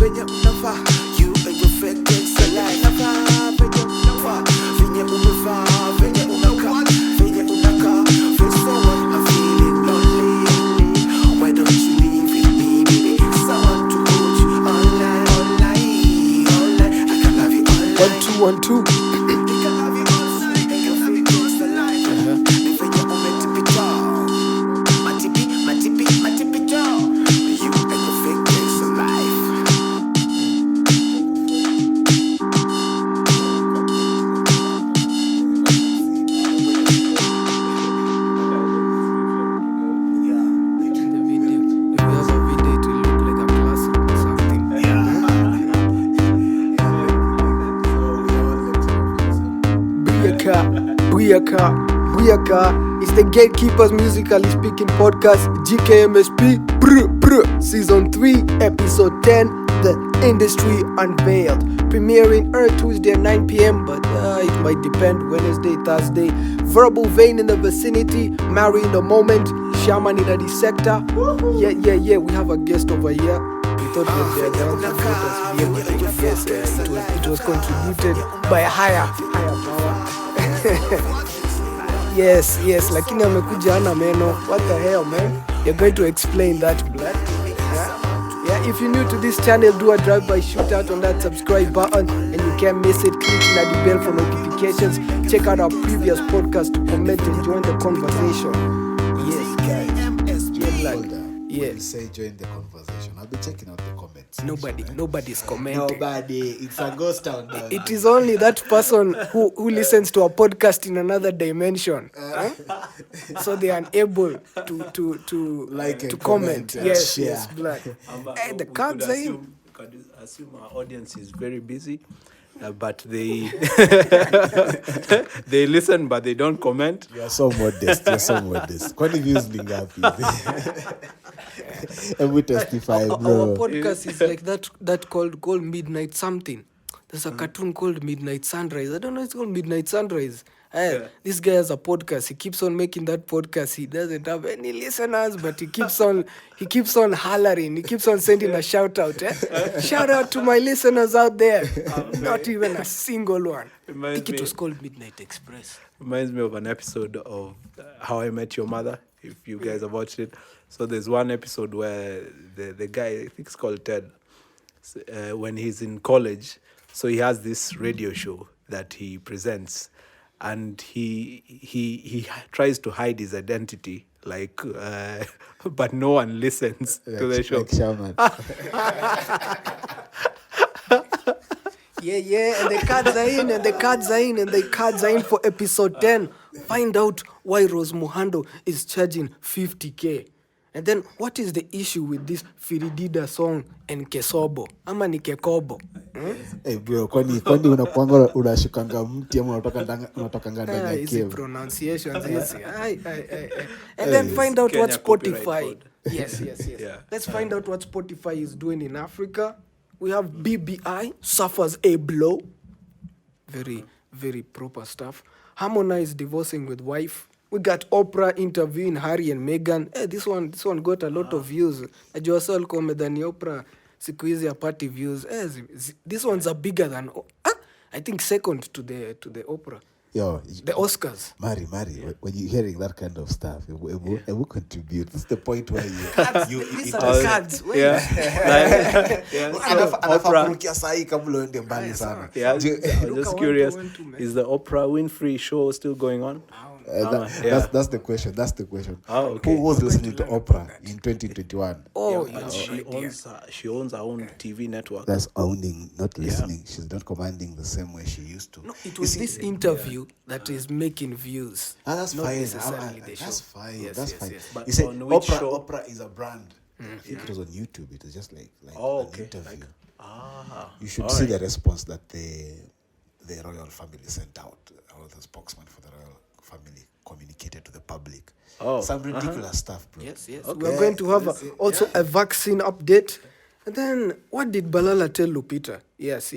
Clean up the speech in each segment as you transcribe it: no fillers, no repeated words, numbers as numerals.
venye unafaa. You and your fake ex alive. Unafaa venye unafaa, venye umevaa, venye unakaa, venye unakaa. Feel someone, I'm feeling lonely. Why don't you leave with me, baby? Someone to hold you all night, all night, all night. I can love you all night. 1 2 1 2. I can love you all night. And your fake ex alive. Venye umetipita, matipita. You and your fake ex alive. The video. If you have a video, it will look like a classic or something. Booyaka. It's the Gatekeepers Musically Speaking Podcast, gkmsp, Season 3, Episode 10, The Industry Unveiled. Premiering Tuesday at 9 p.m, but it might depend, Wednesday, Thursday. Verbal vein in the vicinity, Mary in the moment, Shaman in the sector. Yeah, we have a guest over here. We thought that they are down to let us be able to guess. It was contributed by a higher power. Yes, lakini amekuja ana meno. What the hell, man? You're going to explain that, blood. Yeah, if you're new to this channel, do a drive-by shootout on that subscribe button and you can't miss it. Click on the bell for notifications. Check out our previous podcast to comment and join the conversation. Yes, guys. Yeah, blood. When you say join the conversation, I'll be checking out the comments. Nobody's commenting. Nobody. It's a ghost town now. It is only that person who listens to a podcast in another dimension, so they are unable to Like and comment. comment and Yes, share. blood. Hey, the cards are in. Could assume our audience is very busy, but they they listen, but they don't comment. You're so modest. Kwani views ni ngapi? And we testify, Our bro. podcast is like that called Midnight something. There's a cartoon called Midnight Sunrise. I don't know, it's called Midnight Sunrise. This guy has a podcast. He keeps on making that podcast. He doesn't have any listeners, but he keeps on hollering. He keeps on sending a shout out. Shout out to my listeners out there. Not even a single one. I think it was called Midnight Express. Reminds me of an episode of How I Met Your Mother, if you guys have watched it. So there's one episode where the guy, I think it's called Ted, when he's in college, so he has this radio show that he presents, and he tries to hide his identity, like, but no one listens to the show. Like Shaman. Yeah, and the cards are in for episode 10. Find out why Rose Muhando is charging 50K. And then, what is the issue with this Firirinda song and KECOBO? Ama ni KECOBO? Hey bro, kwani unakuanga unashikanga mti ama unatokanga ndani ya Easy cave? pronunciations, easy. And then find out what Kenya copyright Spotify. code. Yes. Yeah. Let's find out what Spotify is doing in Africa. We have BBI suffers a blow. Very, very proper stuff. Harmonize divorcing with wife. We got Oprah interviewing Harry and Meghan. This one got a lot of views. Najua sasa alikuwa amedhani Oprah siku hizi apati views. This one's are bigger than I think second to the Oprah. Yo, The Oscars. Mari, when you're hearing that kind of stuff, it will contribute. This is the point where These are the cards. anafakurukia sahi kabla uende mbali sana. Yeah, I'm Look just at curious. 1 to 1 2, Is the Oprah Winfrey show still going on? That's the question. Okay. Who was listening to Oprah in 2021? But she owns her own TV network. That's owning, not listening. She's not commanding the same way she used to. No, it was this interview that is making views. That's not fine. necessarily the That's show. fine. Yes, That's yes, fine. yes. But You say on which show? Oprah is a brand. I think it was on YouTube. It was just like Okay. an interview. Like, You should see the response that the royal family sent out, or the spokesman for the royal family communicated to the public. Some ridiculous stuff, bro. Yes. We're going to have also a vaccine update. And then, what did Balala tell Lupita? Yes.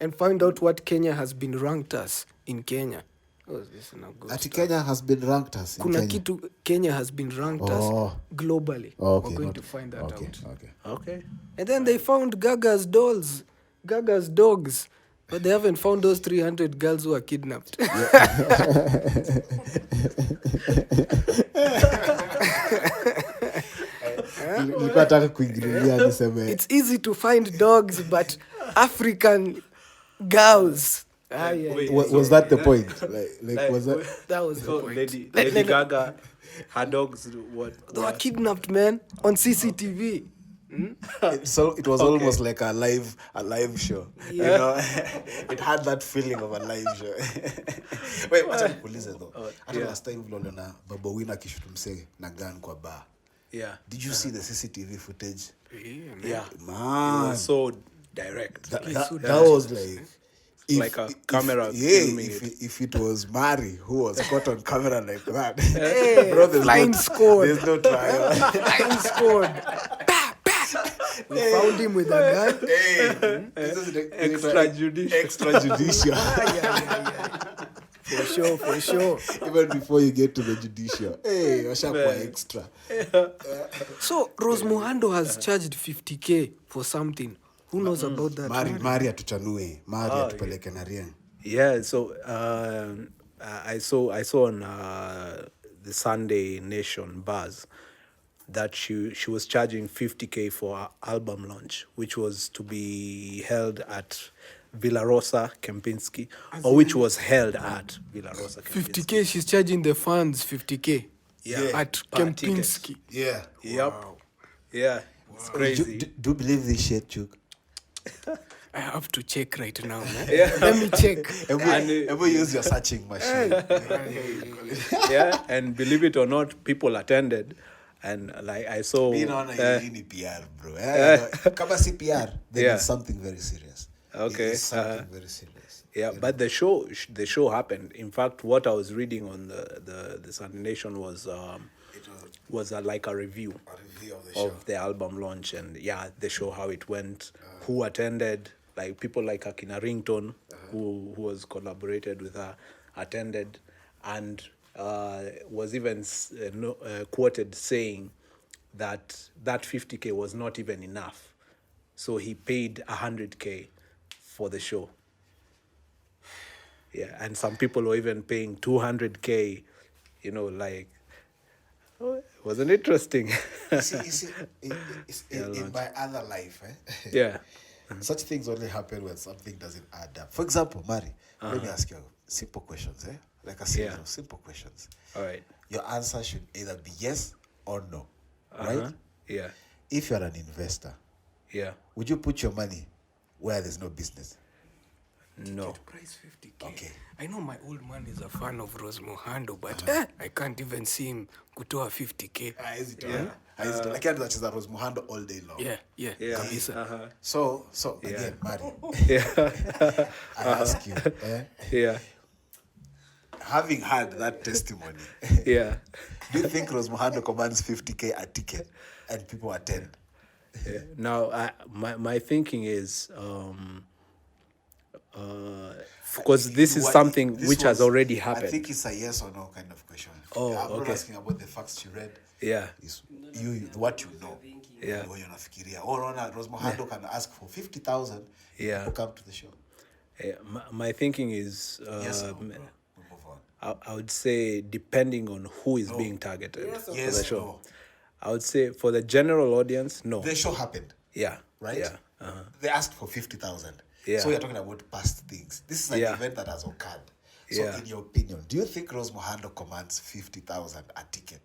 And find out what Kenya has been ranked as in Kenya. Oh, this is not good. Ati Kenya has been ranked as in Kuna Kenya. kitu Kenya has been ranked as globally. Okay, We're going to find that out. Okay. okay. And then they found Gaga's dogs, but they haven't found those 300 girls who were kidnapped. Nilikuwa nataka kuingililia niseme It's easy to find dogs, but African girls. Wait, was that the point? Like was that That was the So point. Lady Gaga, her dogs, what? They were kidnapped, man, on CCTV. so it was almost like a live show. You know, it had that feeling of a live show. Wait, acha nikuulize though. Hata last time vile uliona Baba Wina akishoot msee na gun kwa bar. Yeah. Did you see the CCTV footage? Yeah. Man, It was so direct. that was like Like a camera yeah, filming if it was Mari who was caught on camera like that, Hey, bro, there's flying squad. There's no trial. Flying squad. We found him with a gun. Hey, this is the Extrajudicial. extrajudicial. For sure. Even before you get to the judicial, hey, washakuwa extra. So Rose Muhando has charged 50K for something. Who knows about that? Mari atuchanue, Mari atupeleke na rien. Yeah, so I saw on the Sunday Nation buzz that she was charging 50K for her album launch, which was to be held at Villarosa Kempinski, or which was held at Villarosa Kempinski. 50K, she's charging the fans 50K. Yeah. At Per Kempinski. Yeah. Yep. Yeah, it's crazy. Do you believe this shit, Chuk? I have to check right now, man. Yeah. Let me check. Ever use your searching machine? Yeah, and believe it or not, people attended, and like I saw. Being on a PR, bro. Kama si PR, then Yeah. it's something very serious. Okay, It's something very serious. Yeah, but the show happened. In fact, what I was reading on the Sunday Nation was like a review A review of the show. of the album launch, and yeah, they show how it went, who attended, like people like Akina Ringtone, who was collaborated with her, attended, and was even quoted saying that 50K was not even enough, so he paid 100K for the show. Yeah, and some people were even paying 200K, you know, like, oh, it wasn't interesting. You see, in my other life, Yeah. such things only happen when something doesn't add up. For example, Mari, let me ask you simple questions, like a series of simple questions. All right. Your answer should either be yes or no, right? Yeah. If you're an investor, Yeah. would you put your money where there's no business? No. Price 50K. Okay. I know my old man is a fan of Rose Muhando, but I can't even see him kutoa 50K. Like anacheza Rose Muhando all day long. Yeah. Uh-huh. So again, Mari, Yeah. I ask you, Yeah. having had that testimony, Yeah. do you think Rose Muhando commands 50K a ticket and people attend? Yeah. Now, my thinking is, because this is something This which has was- already I happened. think it's a yes or no kind of question. Oh, I'm not okay. asking about the facts you read. Yeah. It's what you know. Yeah. What you're nafikiria. Or Rose Muhando can ask for 50,000. Yeah. People come to the show. Yeah, my thinking is, Yes or no? We move on. I would say depending on who is being targeted for Yes, the show. no. I would say for the general audience, no. The show happened, Yeah. right? Yeah. They asked for 50,000. Yeah. So you're talking about past things. This is an Yeah. event that has occurred. So Yeah. in your opinion, do you think Rose Muhando commands 50,000 a ticket?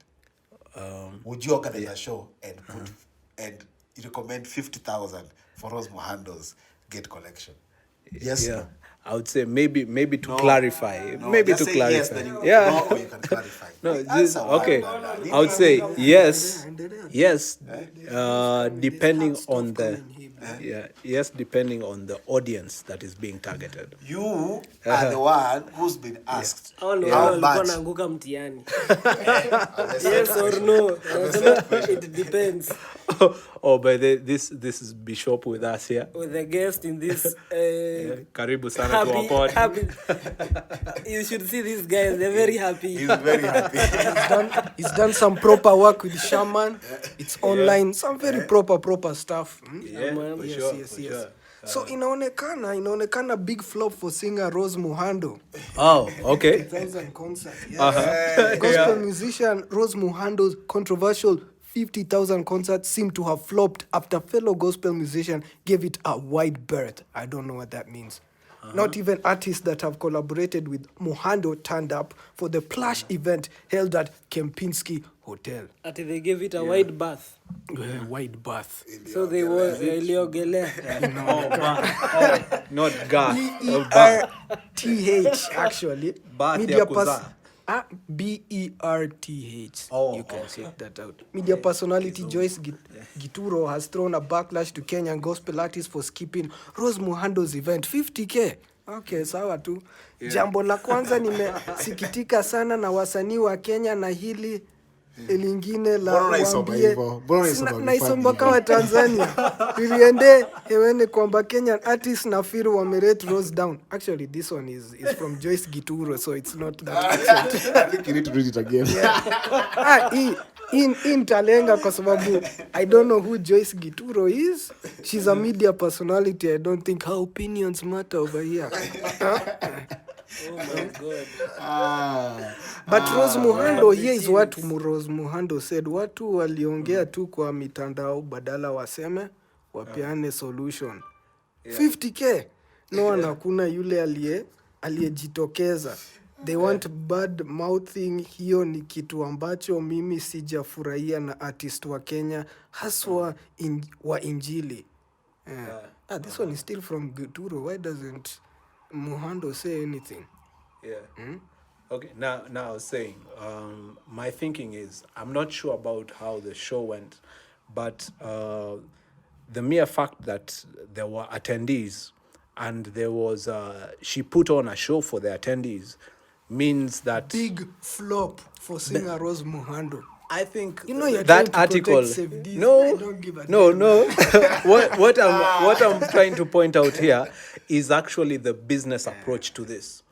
Would you organize a show and put and you recommend 50,000 for Rose Muhando's gate collection? Yes. Yeah. No? I would say maybe to clarify. No, maybe just to say clarify. yes, then you Yeah. no, or you can clarify. No, Answer one, okay. no. I would say yes. Yes. Depending on the yes, depending on the audience that is being targeted. You are the one who's been asked. Hao ndio How walikuwa much? naanguka mtihani. Yes or no? It depends. Oh, but this is Bishop with us here. With the guest in this Karibu sana. sana to our pod. happy. You should see these guys. They're very happy. He's very happy. He's done some proper work with Shaman. It's online, some very proper stuff. Yeah, for Yes, sure, yes, for yes. sure. So inaonekana big flop for singer Rose Muhando. Oh, okay. 50,000 concert. Yes. Gospel musician Rose Muhando's controversial 50,000 concert seemed to have flopped after fellow gospel musician gave it a wide berth. I don't know what that means. Not even artists that have collaborated with Muhando turned up for the plush event held at Kempinski Hotel. They gave it a wide bath. Wide berth. So they were iliogelea. Not gas. BERTH actually. Bath Media ya kuzaa. BERTH. Oh, You can okay. check that out. Media personality Joyce Gituro has thrown a backlash to Kenyan gospel artists for skipping Rose Muhando's event. 50K. Okay, sawa tu. Jambo la kwanza nimesikitika sana na wasanii wa Kenya na hili lingine la Mbona unaisoma waambie. hivyo? Mbona unaisoma Naisoma vipande kama Tanzania. Firirinda hewene kwamba Kenyan artists na Firu wamerate Rose down. Actually, this one is from Joyce Gituro, so it's not that accent. I think you need to read it again. In talenga kwa sababu I don't know who Joyce Gituro is. She's a media personality. I don't think her opinions matter over here. Oh my God. But Rose Muhando, here is what Rose Muhando said. Watu waliongea tu kwa mitandao badala waseme wapeane solution. 50K. No, hakuna yule aliyejitokeza. They want bad mouthing. Hiyo ni kitu ambacho mimi sijafurahia na artist wa Kenya haswa wa injili. This one is still from Gituro. Why doesn't Muhando say anything? Yeah. Okay. Now I was saying, my thinking is, I'm not sure about how the show went, but the mere fact that there were attendees and there was she put on a show for the attendees means that Big flop for singer Rose Muhando. I think You know you're that trying to article. protect safety. I No, don't give a no, damn. no. what I'm trying to point out here is actually the business approach to this,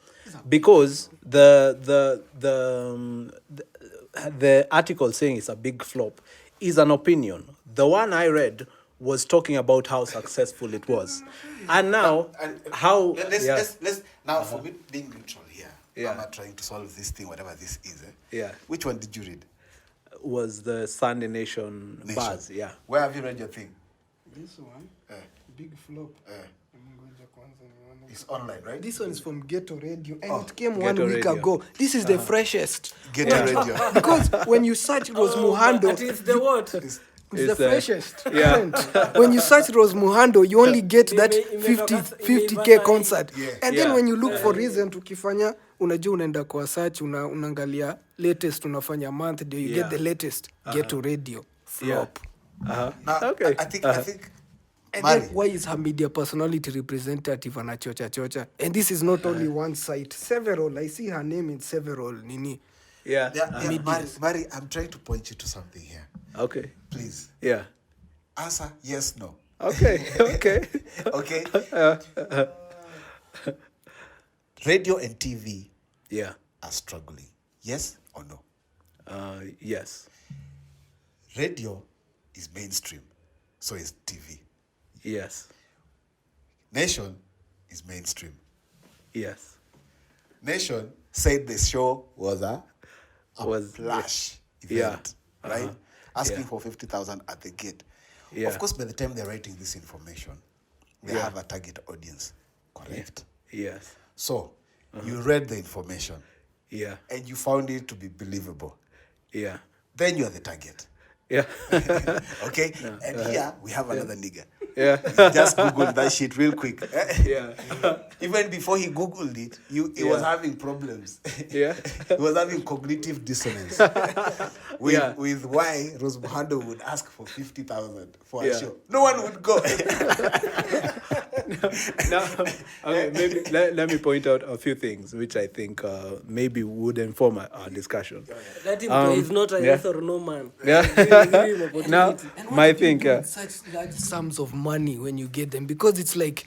because the article saying it's a big flop is an opinion. The one I read was talking about how successful it was, and now how Let's now for me being neutral here. Yeah. I'm not trying to solve this thing, whatever this is. Yeah. Which one did you read? was the Sunday Nation buzz. Yeah. Where have you read your thing? This one, big flop. It's online, right? This one is from Ghetto Radio, and it came Ghetto 1 week Radio. ago. This is the freshest. Ghetto Radio. Because when you search Rose Muhando, That is the what? it's It's the the- freshest. yeah. And when you search Rose Muhando, you only get that Ime- 50K concert. Yeah. And then Yeah. when you look for reason tukifanya, unajua unaenda kwa search, unaangalia latest, unafanya month, do you Yeah. get the latest? Ghetto Radio. Flop. Now, Okay. I think And Mari, then why is her media personality representative anachocha? And this is not only one site, several. I see her name in several. Nini. Yeah. Mari, I'm trying to point you to something here. Okay. Please Yeah. answer yes, no. Okay. Okay. Okay. Radio and TV Yeah. are struggling. Yes or no? Yes. Radio is mainstream, so is TV. Yes. Nation is mainstream. Yes. Nation said the show was a Was- flash yeah. event, right? Asking Yeah. for 50,000 at the gate. Yeah. Of course, by the time they're writing this information, they have a target audience, correct? Yes. So, you read the information Yeah. and you found it to be believable. Yeah. Then you're the target. Yeah. Okay? And here we have another nigga. Yeah. He just Googled that shit real quick. Yeah. Even before he Googled it, he was having problems. Yeah. He was having cognitive dissonance with why Rose Muhando would ask for 50,000 for a Yeah. show. No one would go. Now, okay, maybe let me point out a few things which I think maybe would inform our discussion. Let him he's not a yes or no man. Yeah. Give him opportunity. Now, my thing. Such large sums of money when you get them, because it's like,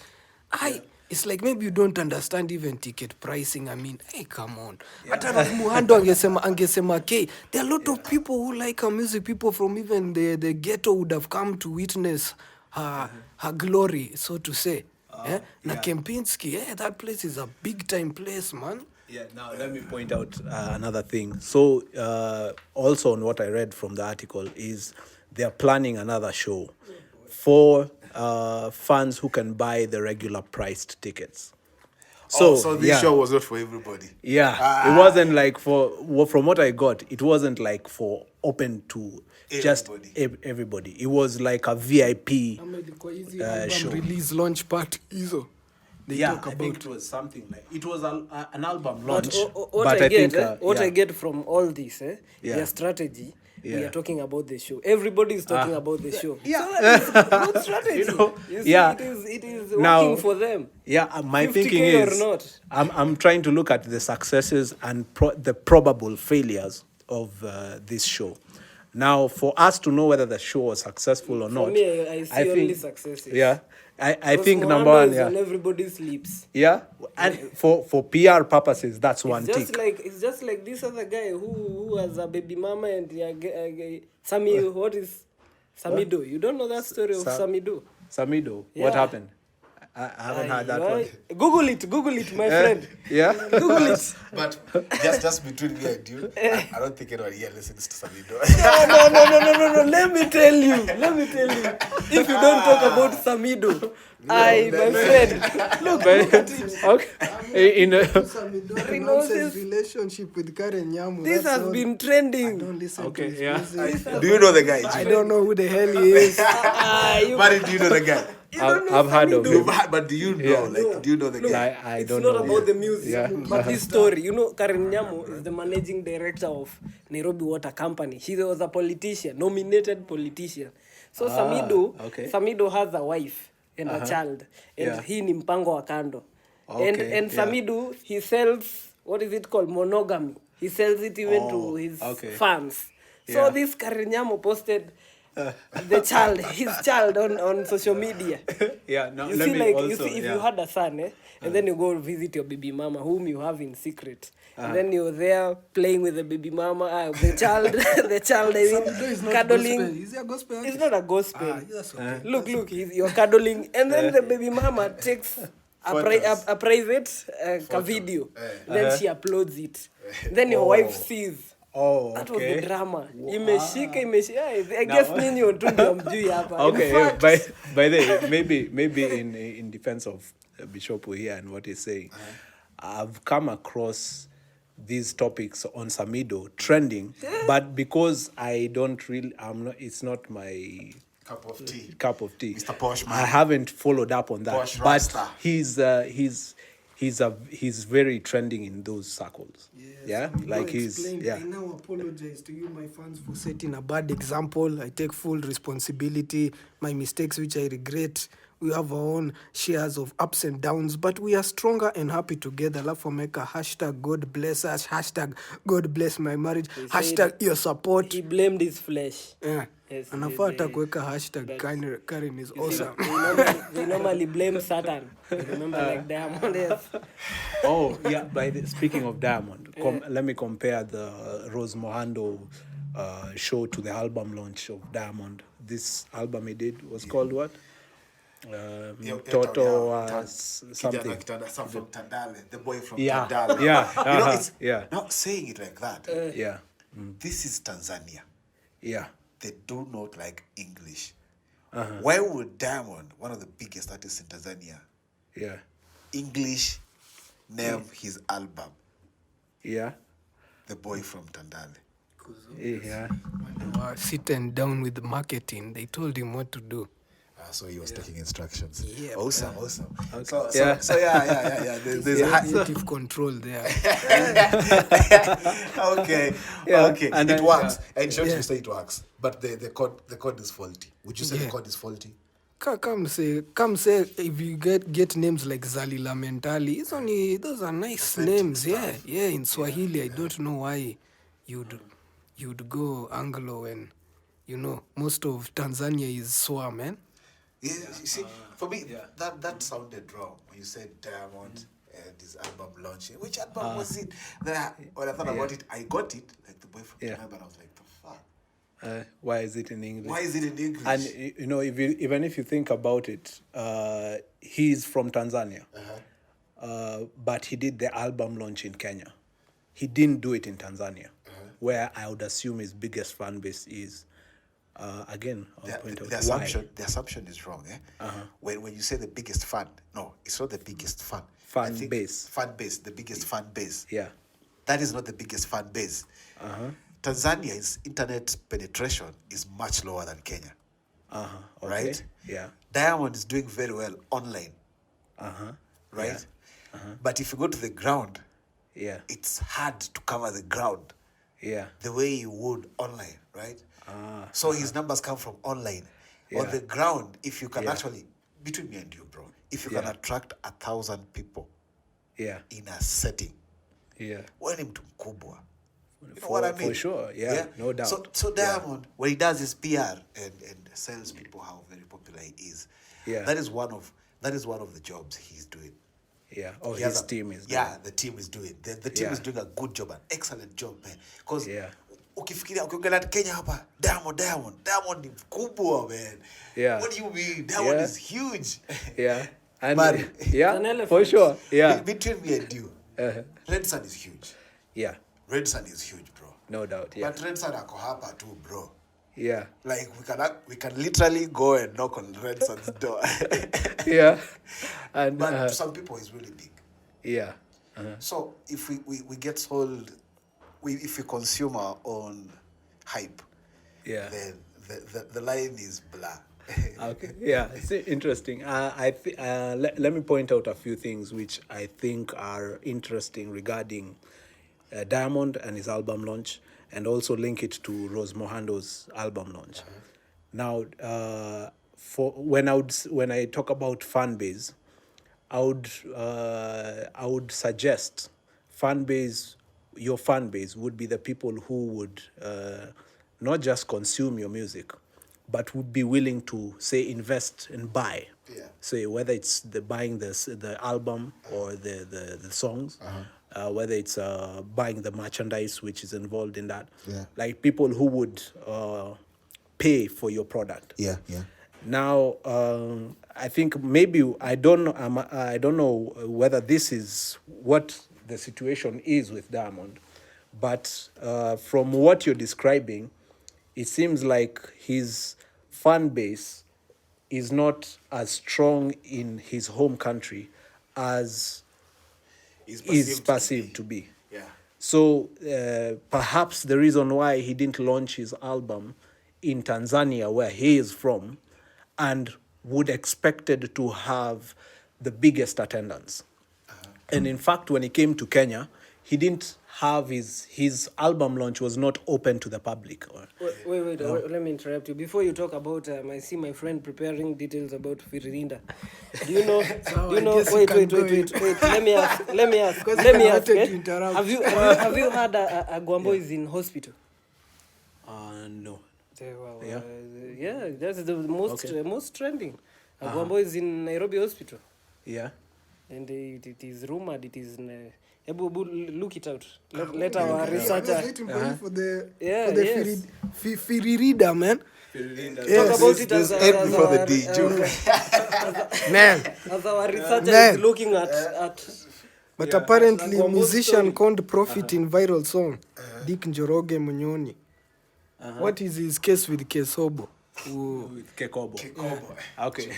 It's like maybe you don't understand even ticket pricing. I mean, hey, come on. Hata na Muhando angesema, okay, there are a lot of people who like her music. People from even the ghetto would have come to witness her glory, so to say. Na Kempinski, that place is a big time place, man. Yeah, now let me point out another thing. So, also on what I read from the article is they're planning another show for fans who can buy the regular priced tickets. So this show was not for everybody. Yeah, it wasn't like from what I got, it wasn't like for open to just everybody. It was like a VIP show. Release launch party. Talk about. I think it was something like it was an album launch. What I get from all this, their strategy. We are talking about the show. Everybody is talking about the show. Yeah. So that is good strategy. You see, it is working for them. Yeah, my thinking is or not. I'm trying to look at the successes and the probable failures of this show. Now, for us to know whether the show was successful or not, for me, I see only successes. Yeah, I think Muhando number one, is on everybody's lips. Yeah, and for PR purposes, that's one tick. It's just like this other guy who has a baby mama and Sami. What is Samido? You don't know that story of Samido? Samido, Yeah. What happened? I haven't heard that one. Google it, my friend. Yeah. Google it. But just between me and you, I don't think anyone here listens to Samido. No. Let me tell you. If you don't talk about Samido, my friend. Look at it. Okay. In Renounce's relationship with Karen Nyamu. This has been trending. I don't listen to his yeah. music. Do you know the guy? I don't know who the hell he is. But do you know the guy? I've heard of him. But do you know? Like, do you know the guy? I It's don't not know. about the music, Yeah. but this story. You know, Karen Nyamu is the managing director of Nairobi Water Company. She was a politician, nominated politician. So Samido has a wife and a child, and he ni mpango wa kando. And Samido, he sells, what is it called, monogamy. He sells it even to his fans. So this Karen Nyamu posted his child on social media. Yeah, no, You let see, me like, also, if you had a son, and then you go visit your baby mama, whom you have in secret, and then you're there playing with the baby mama, the child, I mean, cuddling. Is it a gospel? It's not a gospel. That's okay. Look, you're cuddling, and then the baby mama takes a private video, then she uploads it. Then your wife sees. Oh, That was the drama. Imeshika. I guess ninyo tu ndio mjui hapa. Okay, In fact, by the way, maybe in defense of Bishop here and what he's saying, I've come across these topics on Samido trending, but because I don't really, it's not my Cup of tea. Mr. Posh Man. I haven't followed up on that, Posh but Rasta. he's very trending in those circles. Yeah, like I now apologize to you, my fans, for setting a bad example. I take full responsibility. My mistakes, which I regret. We have our own shares of ups and downs, but we are stronger and happy together. Love for Mecca. # God bless us. # God bless my marriage. # your support. he blamed his flesh. Yeah. Yes, Anafaa hata kuweka # Karen is awesome. They normally blame Satan. You remember, like Diamond is. Oh, yeah. Speaking of Diamond, let me compare the Rose Muhando show to the album launch of Diamond. This album he did was called what? Toto something. From Tandale, the boy from Yeah. Tandale. Yeah. Not saying it like that. Yeah. This is Tanzania. Yeah. They do not like English. Why would Diamond, one of the biggest artists in Tanzania, English name his album Yeah. The Boy from Tandale? Yeah. When they were sitting down with the marketing, they told him what to do. So he was taking instructions. Yeah, Awesome. Okay. So yeah. There's executive control there. okay. Yeah. Okay. And it then, works. And sure you say it works. But the code is faulty. Would you say the code is faulty? Come say if you get names like Zalila Mentali, those are nice names. stuff. Yeah. In Swahili, I don't know why you'd go Anglo when most of Tanzania is Swa, man. You see, for me, that sounded wrong when you said Diamond and his album launching. Which album was it? When I thought about it, I got it, like the boy from Dubai, but I was like, the fuck? Why is it in English? Why is it in English? And you know, even if you think about it, he's from Tanzania, but he did the album launch in Kenya. He didn't do it in Tanzania, where I would assume his biggest fan base is. Again, I'll point out why. The assumption is wrong. When you say the biggest fan, no, it's not the biggest fan. Fan base, the biggest fan base. Yeah, that is not the biggest fan base. Tanzania's internet penetration is much lower than Kenya. Okay. Right? Yeah. Diamond is doing very well online. Right? Yeah. But if you go to the ground, it's hard to cover the ground. Yeah. The way you would online, right? So his numbers come from online. Yeah. On the ground, if you can actually, between me and you, bro, if you can attract 1,000 people in a setting, when him to Mkubwa. You know what I mean? For sure, yeah, no doubt. So Diamond, when he does his PR and tells people how very popular he is, that is one of the jobs he's doing. Yeah, his team is doing. Yeah, the team is doing. The team is doing a good job, an excellent job, man. Because ukifikiria ukiongelea Kenya hapa, Diamond ni mkubwa, man. Yeah. What do you mean? Diamond is huge. Yeah. And but, for sure. Yeah. Between me and you, Red Sun is huge. Yeah. Red Sun is huge, bro. No doubt. Yeah. But Red Sun ako hapa too, bro. Yeah. Like we can literally go and knock on Red Sun's door. Yeah. And but to some people it's really big. Yeah. So if we get sold, if we consume our own hype, then the line is blah. Okay. Yeah. It's interesting. Let me point out a few things which I think are interesting regarding Diamond and his album launch, and also link it to Rose Muhando's album launch. Now, for when I talk about fan base, I would suggest your fan base would be the people who would not just consume your music, but would be willing to, say, invest and buy. Yeah. Say, whether it's buying the album or the songs, whether it's buying the merchandise which is involved in that. Yeah. Like people who would pay for your product. Yeah. Now, I think maybe I don't know whether this is what the situation is with Diamond, but from what you're describing, it seems like his fan base is not as strong in his home country as is perceived to be. Yeah. So perhaps the reason why he didn't launch his album in Tanzania, where he is from, and would expected to have the biggest attendance. And in fact, when he came to Kenya, he didn't have his album launch was not open to the public. Wait, let me interrupt you. Before you talk about, I see my friend preparing details about Firirinda. Do you know? Wait. Let me ask. Have you had a Gwambo is in hospital? No. Yeah, that's the most trending. Gwambo is in Nairobi hospital. Yeah. And it is rumored, it is... look it out. Let our researcher... I was waiting for you for the Firirinda, man. Yes. Talk about it as before the D joke. Man. As our researcher is looking at... But apparently, musician can't profit in viral song. Dick Njoroge Munyoni. What is his case with KECOBO? With KECOBO. Okay.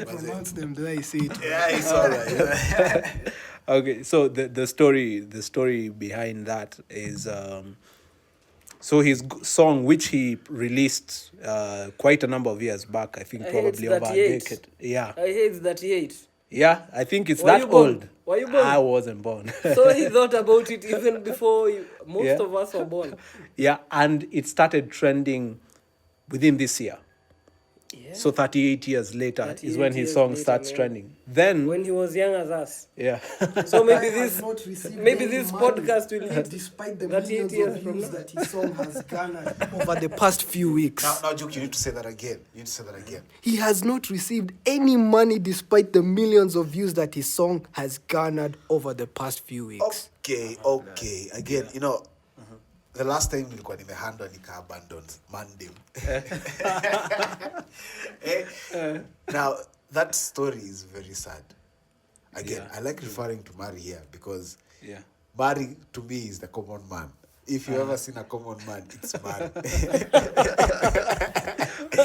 Pronounce them the way I say it. Yeah, it's all right. Okay, so the story behind that is so his song, which he released quite a number of years back, I think probably over a decade. Yeah. I hate 38. Yeah, I think it's Were that you born? old. Were you born? I wasn't born. So he thought about it even before most of us were born. Yeah, and it started trending within this year. Yeah. So 38 years later is 38 when his years song later, starts man. trending. Then, When he was young as us. yeah. So maybe Guy has this not received maybe any this money, podcast will hit despite the 38 millions years of from views now. that his song has garnered over the past few weeks. Now, Juke, you need to say that again. You need to say that again. He has not received any money despite the millions of views that his song has garnered over the past few weeks. Okay. Again, you know, the last time nilikuwa nimehandwa nika abandoned Monday. Now, that story is very sad. Again, Yeah. I like referring to Mari here because Yeah. Mari to me is the common man. If you ever seen a common man, it's Mari.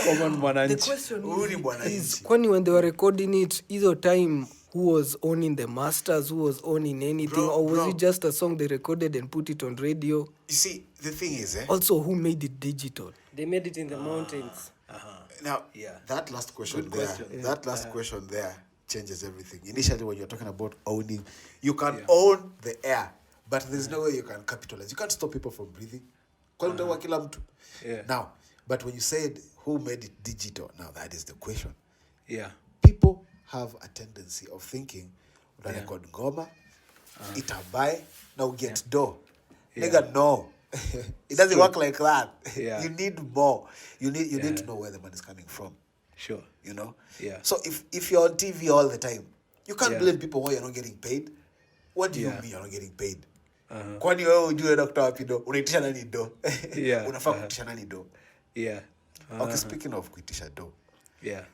Common The Mwananchi. question Huyu ni is mwananchi. kwani when they were recording it, either time who was owning the masters, who was owning anything, or was it just a song they recorded and put it on radio? You see, the thing is, Also, who made it digital? They made it in the mountains. now, Yeah. that last question Good there, question. that last question there changes everything. Initially, when you're talking about owning, you can own the air, but there's no way you can capitalize. You can't stop people from breathing. Kwani utaua kila mtu? Yeah. Now, but when you said who made it digital, now that is the question. Yeah. People have a tendency of thinking, unarecord ngoma, itabai, now get dough. Nigga, no. It doesn't work like that. Yeah. You need more. You need to know where the money is coming from. Sure. You know? Yeah. So if you're on TV all the time, you can't Yeah. blame people why you're not getting paid. What do you Yeah. mean you're not getting paid? Kwani wewe ujue Dr. wapi do? Unaitisha nani do? Yeah. Unafaa kuitisha nani do? Yeah. Okay, speaking of kuitisha do. Yeah.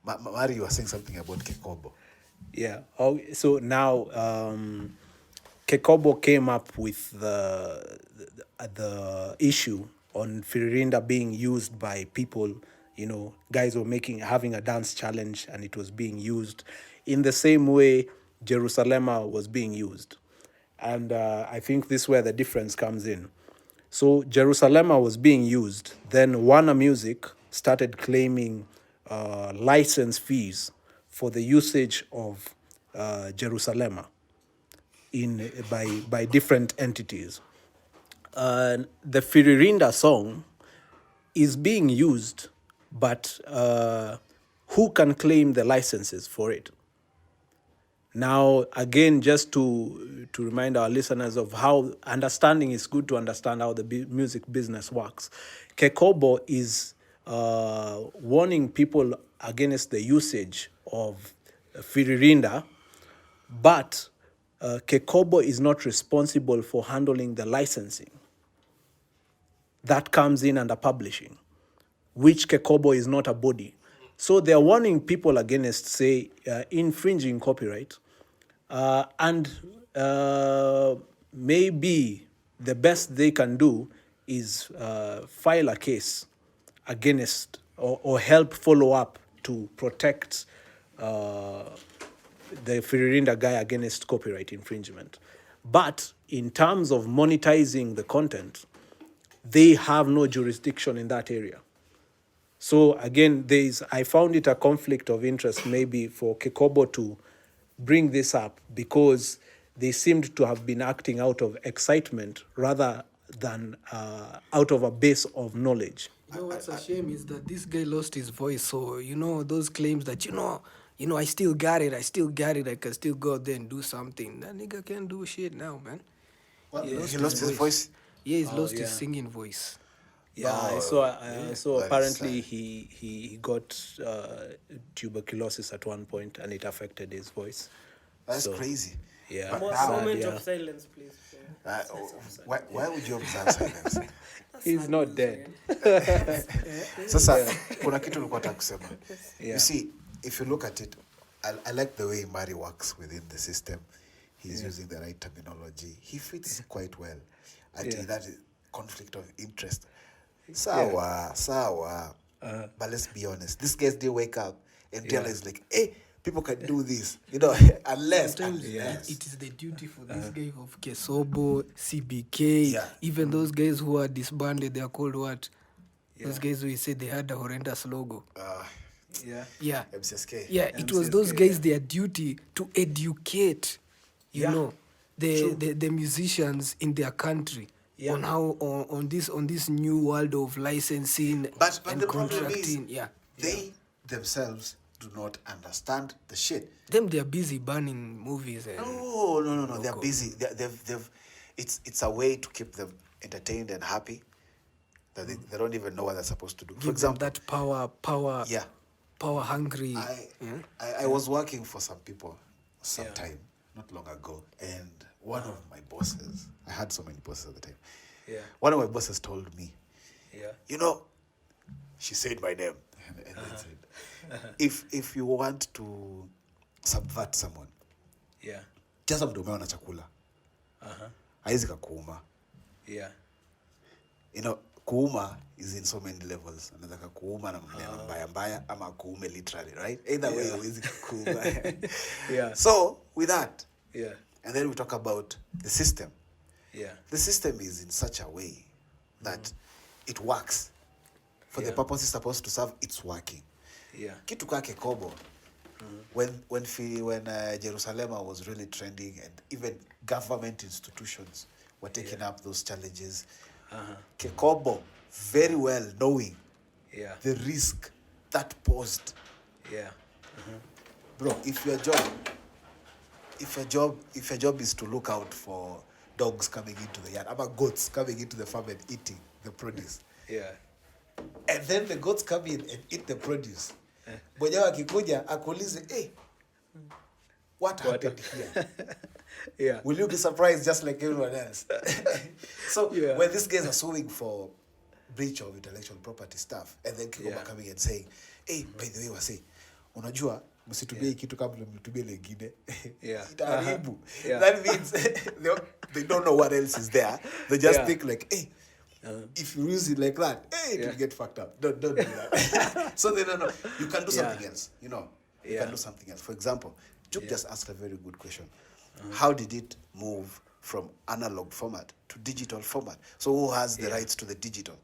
Mari, you were saying something about KECOBO. Yeah. Oh, so now KECOBO came up with the issue on Firirinda being used by people. You know, guys were having a dance challenge, and it was being used in the same way Jerusalema was being used. And I think this is where the difference comes in. So Jerusalema was being used. Then Warner Music started claiming license fees for the usage of Jerusalema by different entities. The Firirinda song is being used, but who can claim the licenses for it? Now, again, just to remind our listeners of how understanding is good to understand how the music business works. KECOBO is warning people against the usage of Firirinda, but KECOBO is not responsible for handling the licensing. That comes in under publishing, which KECOBO is not a body. So they're warning people against, say, infringing copyright. And maybe the best they can do is file a case against or help follow up to protect the Firirinda guy against copyright infringement. But in terms of monetizing the content, they have no jurisdiction in that area. So again, I found it a conflict of interest maybe for KECOBO to bring this up because they seemed to have been acting out of excitement rather than out of a base of knowledge. You know what's a shame is that this guy lost his voice. So, you know, those claims that, you know, I still got it, I can still go out there and do something. That nigga can't do shit now, man. Well, he lost his voice? Yeah, he's lost his singing voice. Yeah, I saw apparently he got tuberculosis at one point and it affected his voice. That's crazy. Yeah. But Moment of silence, please. why would you observe silence? He's not dead. Sasa, kuna kitu nilikuwa nataka kusema. Yeah. You see, if you look at it, I like the way Mari works within the system. He's using the right terminology. He fits quite well. That is conflict of interest. Sawa. But let's be honest. These guys did wake up and realize like, hey, people can do this. You know, unless. It is the duty for this guy of KECOBO, CBK, even those guys who are disbanded, they are called what? Those guys who you said they had a horrendous logo. Yeah. MCSK. Yeah, it was those guys, their duty to educate, you know, the musicians in their country on how on this new world of licensing But and the problem contracting. is, They themselves do not understand the shit. Them, they're busy banning movies. And No. They're busy. They've. It's a way to keep them entertained and happy. That they don't even know what they're supposed to do. give For example, them that power. yeah, Power hungry. I was working for some people sometime not long ago, and one of my bosses. I had so many bosses at the time. Yeah. One of my bosses told me, Yeah. she said my name, and then said, if you want to subvert someone, Yeah. jaza mdomo na chakula. Haizi kakuuma. Yeah. Kuuma is in so many levels. Anaweza kuuma na maneno mbaya ama kuume literally, right? Either way, haizi kuuma. Yeah. So, with that, Yeah. and then we talk about the system. Yeah. The system is in such a way that it works. For the purpose it's supposed to serve, it's working. Yeah. Kitu ka KECOBO, when Jerusalem was really trending, and even government institutions were taking up those challenges, KECOBO, very well knowing the risk that posed. Yeah. Bro, if your job is to look out for dogs coming into the yard, about goats coming into the farm and eating the produce, Yeah. and then the goats come in and eat the produce, mwenyewe akikuja akuulize, hey, what happened here? Yeah. Will you be surprised just like everyone else? So when these guys are suing for breach of intellectual property stuff, and then KECOBO coming and saying, hey, by the way, wase, unajua msitumie hii kitu kabla mtumie lingine. Itaharibu. That means they don't know what else is there. They just think like, hey, if you use it like that, hey, it will get fucked up. Don't do that. So they don't know. You can do something else. You can do something else. For example, Juk just asked a very good question. How did it move from analog format to digital format? So who has the rights to the digital?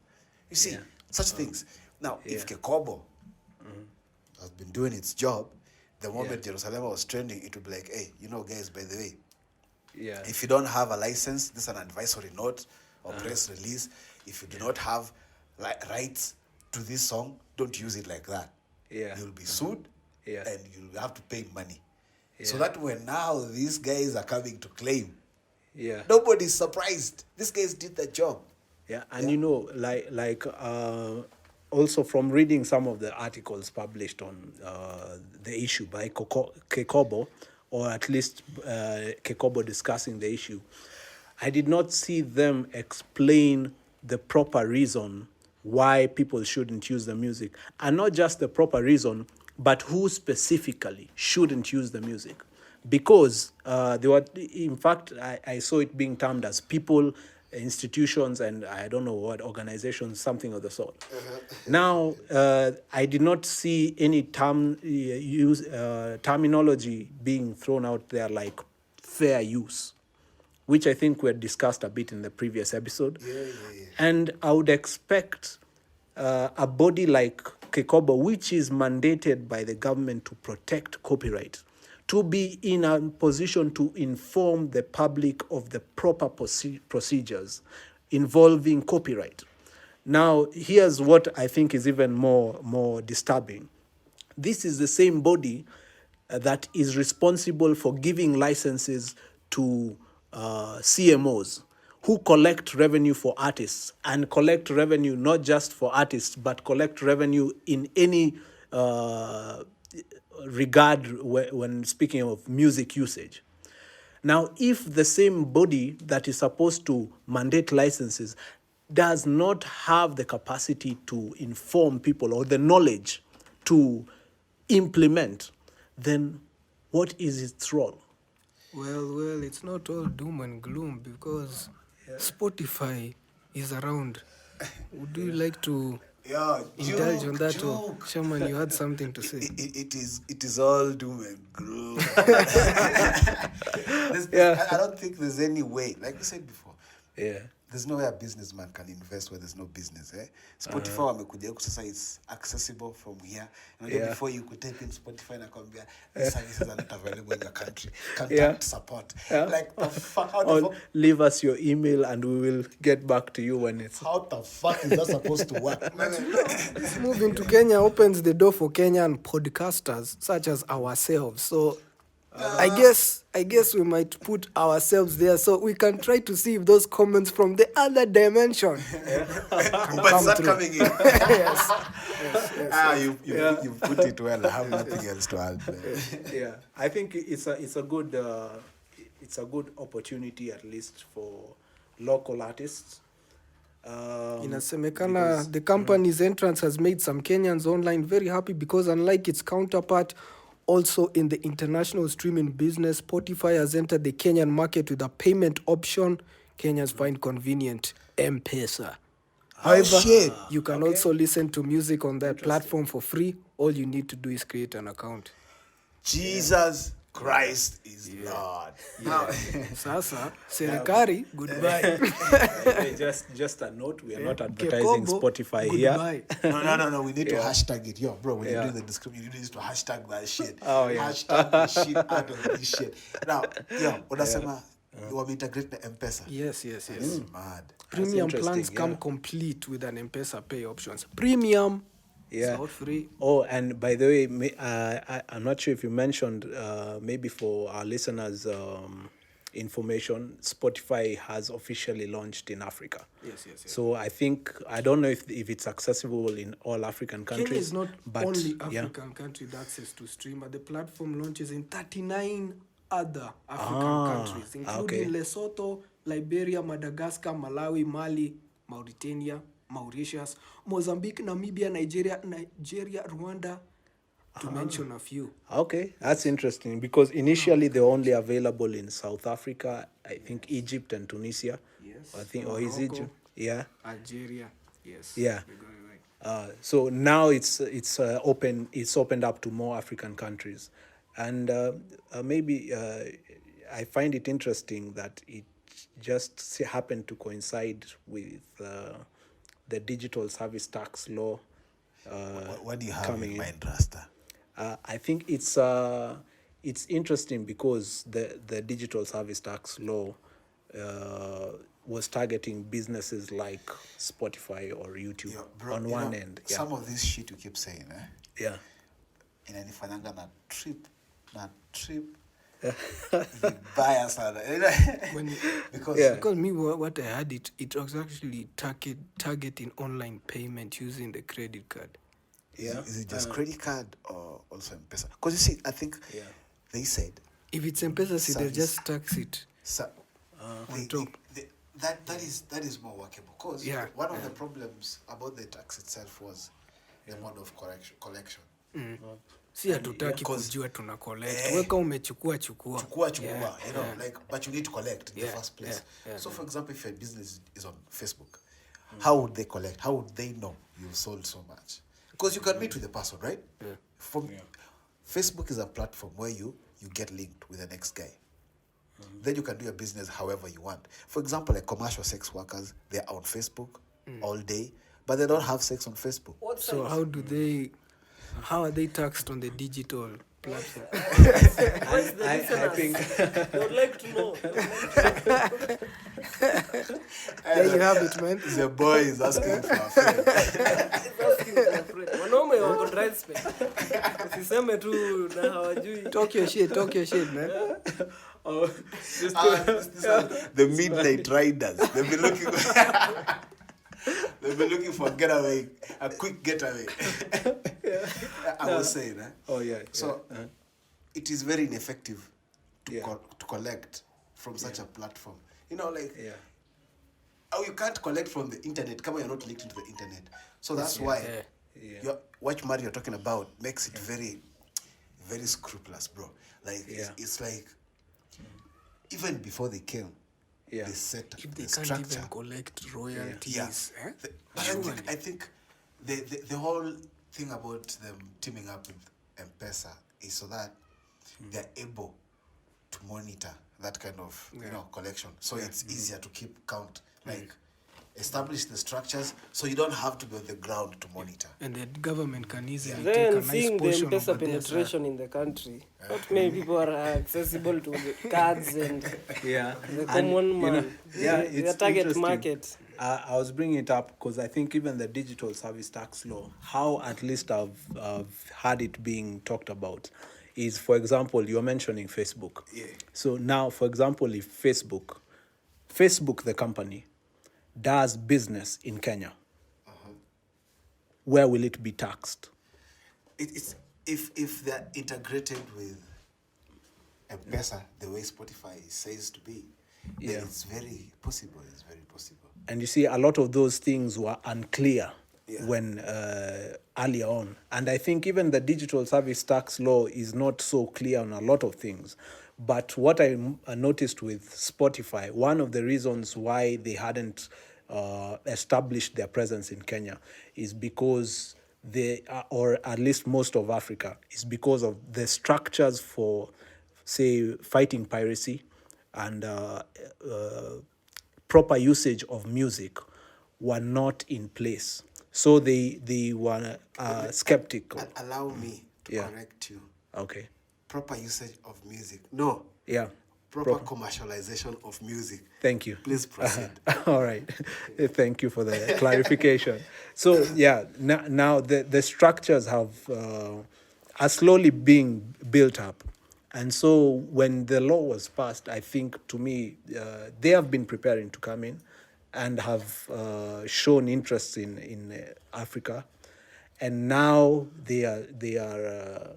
You see, such things. Now, if KECOBO has been doing its job, the moment Jerusalem was trending, it would be like, hey, guys, by the way, if you don't have a license, this is an advisory note or press release. If you do not have rights to this song, don't use it like that. You'll be sued and you'll have to pay money. So that when now these guys are coming to claim, nobody's surprised. These guys did their job. Yeah, and also from reading some of the articles published on the issue by KECOBO, or at least KECOBO discussing the issue, I did not see them explain the proper reason why people shouldn't use the music. And not just the proper reason, but who specifically shouldn't use the music. Because they were, in fact, I saw it being termed as people, institutions, and I don't know what organizations, something of the sort. Now, I did not see any terminology being thrown out there like fair use, which I think we had discussed a bit in the previous episode. And I would expect a body like KECOBO, which is mandated by the government to protect copyright, to be in a position to inform the public of the proper procedures involving copyright. Now, here's what I think is even more disturbing. This is the same body that is responsible for giving licenses to CMOs, who collect revenue for artists, and collect revenue not just for artists, but collect revenue in any regard when speaking of music usage. Now, if the same body that is supposed to mandate licenses does not have the capacity to inform people or the knowledge to implement, then what is its role? Well, it's not all doom and gloom, because Spotify is around. Would you like to indulge on that? Or Shaman, you had something to say. It is all doom and gloom. I don't think there's any way, like we said before. there's no way a businessman can invest where there's no business. Spotify wamekuja huku sasa it's accessible from here. Before you could type in Spotify na kwambia these services are not available in your country. Contact support. Like the fuck, leave us your email and we will get back to you when it's... How the fuck is that supposed to work? This move into Kenya opens the door for Kenyan podcasters such as ourselves. So I guess we might put ourselves there so we can try to see if those comments from the other dimension but it's not coming in. Yes. You put it well. I have nothing else to add. Yeah, I think it's a good opportunity, at least for local artists. Inasemekana the company's entrance has made some Kenyans online very happy because unlike its counterpart, also in the international streaming business, Spotify has entered the Kenyan market with a payment option Kenyans find convenient, M-Pesa. However, you can also listen to music on that platform for free. All you need to do is create an account. Jesus Christ is Lord. Now, Sasa, serikali, goodbye. Just a note, we are not advertising Spotify here. No. We need to hashtag it. Yo, bro, when you do the description, you need to hashtag that shit. Oh, yeah. Hashtag the shit out of this shit. Now, unasema, wameintegrate na M-Pesa. Yes. It's mad. Premium plans come complete with an M-Pesa pay options. Premium. Yeah. It's not free. Oh, and by the way, I'm not sure if you mentioned, maybe for our listeners' information, Spotify has officially launched in Africa. Yes. So I don't know if it's accessible in all African countries. Kenya is not only African country with access to stream, but the platform launches in 39 other African countries, including Lesotho, Liberia, Madagascar, Malawi, Mali, Mauritania, Mauritius, Mozambique, Namibia, Nigeria, Rwanda, to mention a few. Okay, that's interesting because initially they were only available in South Africa, I think Egypt and Tunisia. Yes. I think, or is Egypt? Yeah. Algeria. Yes. Yeah. We got it right. So now it's opened up to more African countries, and maybe I find it interesting that it just happened to coincide with the digital service tax law. What do you have coming in mind, Rasta? I think it's interesting because the digital service tax law was targeting businesses like Spotify or YouTube on one end. Yeah. Some of this shit you keep saying, Yeah. Inanifanyanga na trip. Vibaya sana. Because me, what I had, it was actually targeting online payment using the credit card. Yeah. Is it just credit card or also M-Pesa? Because you see, I think they said if it's M-Pesa, they just tax it on top. That is more workable. Because one of the problems about the tax itself was the mode of collection. Si hatutaki kujua tuna collect. Weka umechukua. Chukua. But you need to collect in the first place. So for example, if your business is on Facebook, how would they collect? How would they know you've sold so much? Because you can meet with the person, right? Facebook is a platform where you get linked with the next guy. Then you can do your business however you want. For example, like commercial sex workers, they're on Facebook all day, but they don't have sex on Facebook. So how are they taxed on the digital platform? I think I would like to know. There you have it, man. The boy is asking for a friend. Wanaume wako dry spell. Usiseme tu na hawajui. Talk your shit, man. The midnight riders. They've been looking for a quick getaway. I was saying, So it is very ineffective to collect from such a platform. You can't collect from the internet. Come on, you're not linked into the internet. So that's why what Mario you're talking about makes it very, very scrupulous, bro. Like it's like even before they came, they set If they the can't structure. even collect royalties. I think the whole thing about them teaming up with M-Pesa is so that they're able to monitor that kind of collection. So it's easier to keep count. Like establish the structures, so you don't have to be on the ground to monitor. And the government can easily take a Then nice seeing the portion M-Pesa over there. penetration in the country, not many people are accessible to the cards and the common man. It's the target interesting. market. I was bringing it up because I think even the digital service tax law, how at least I've had it being talked about, is, for example, you're mentioning Facebook. Yeah. So now, for example, if Facebook, the company, does business in Kenya, where will it be taxed? It's if they're integrated with M-Pesa, the way Spotify says to be, then it's very possible. It's very possible. And you see, a lot of those things were unclear when earlier on. And I think even the digital service tax law is not so clear on a lot of things. But what I noticed with Spotify, one of the reasons why they hadn't established their presence in Kenya is because they, or at least most of Africa, is because of the structures for, say, fighting piracy and proper usage of music were not in place. So they were skeptical. Allow me to correct you. Okay. Proper usage of music. No. Yeah. Proper commercialization of music. Thank you. Please proceed. All right. Thank you for the clarification. So, now the structures are slowly being built up. And so when the law was passed, I think, to me, they have been preparing to come in and have shown interest in Africa. And now they are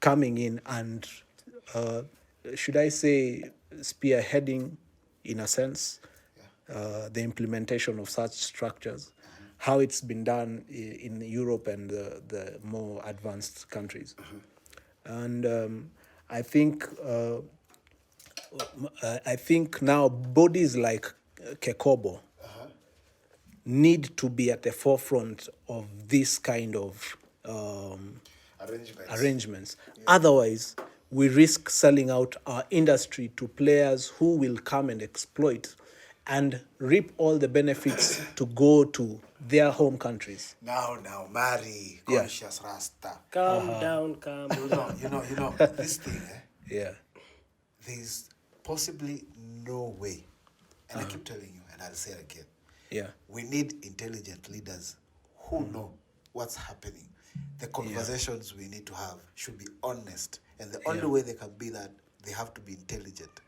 coming in and, should I say, spearheading, in a sense, the implementation of such structures, how it's been done in Europe and the more advanced countries. And I think now bodies like KECOBO need to be at the forefront of this kind of arrangements. Otherwise, we risk selling out our industry to players who will come and exploit and reap all the benefits to go to their home countries. Now, Mari, conscious Rasta. Calm down. You know, this thing, there's possibly no way, and I keep telling you, and I'll say it again, we need intelligent leaders who know what's happening. The conversations we need to have should be honest, and the only way they can be that, they have to be intelligent.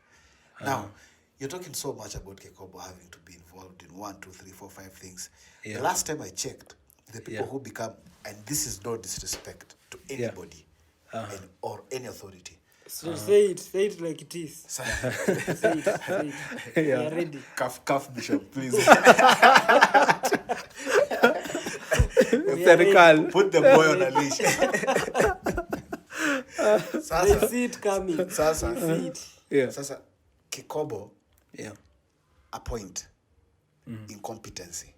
Now, you're talking so much about KECOBO having to be involved in 1, 2, 3, 4, 5 things. The last time I checked, the people who become, and this is no disrespect to anybody or any authority. So say it like it is. Say it. We are ready. Cuff Bishop, please. Put the boy on a leash. They see it coming. Sasa, KECOBO appoint incompetency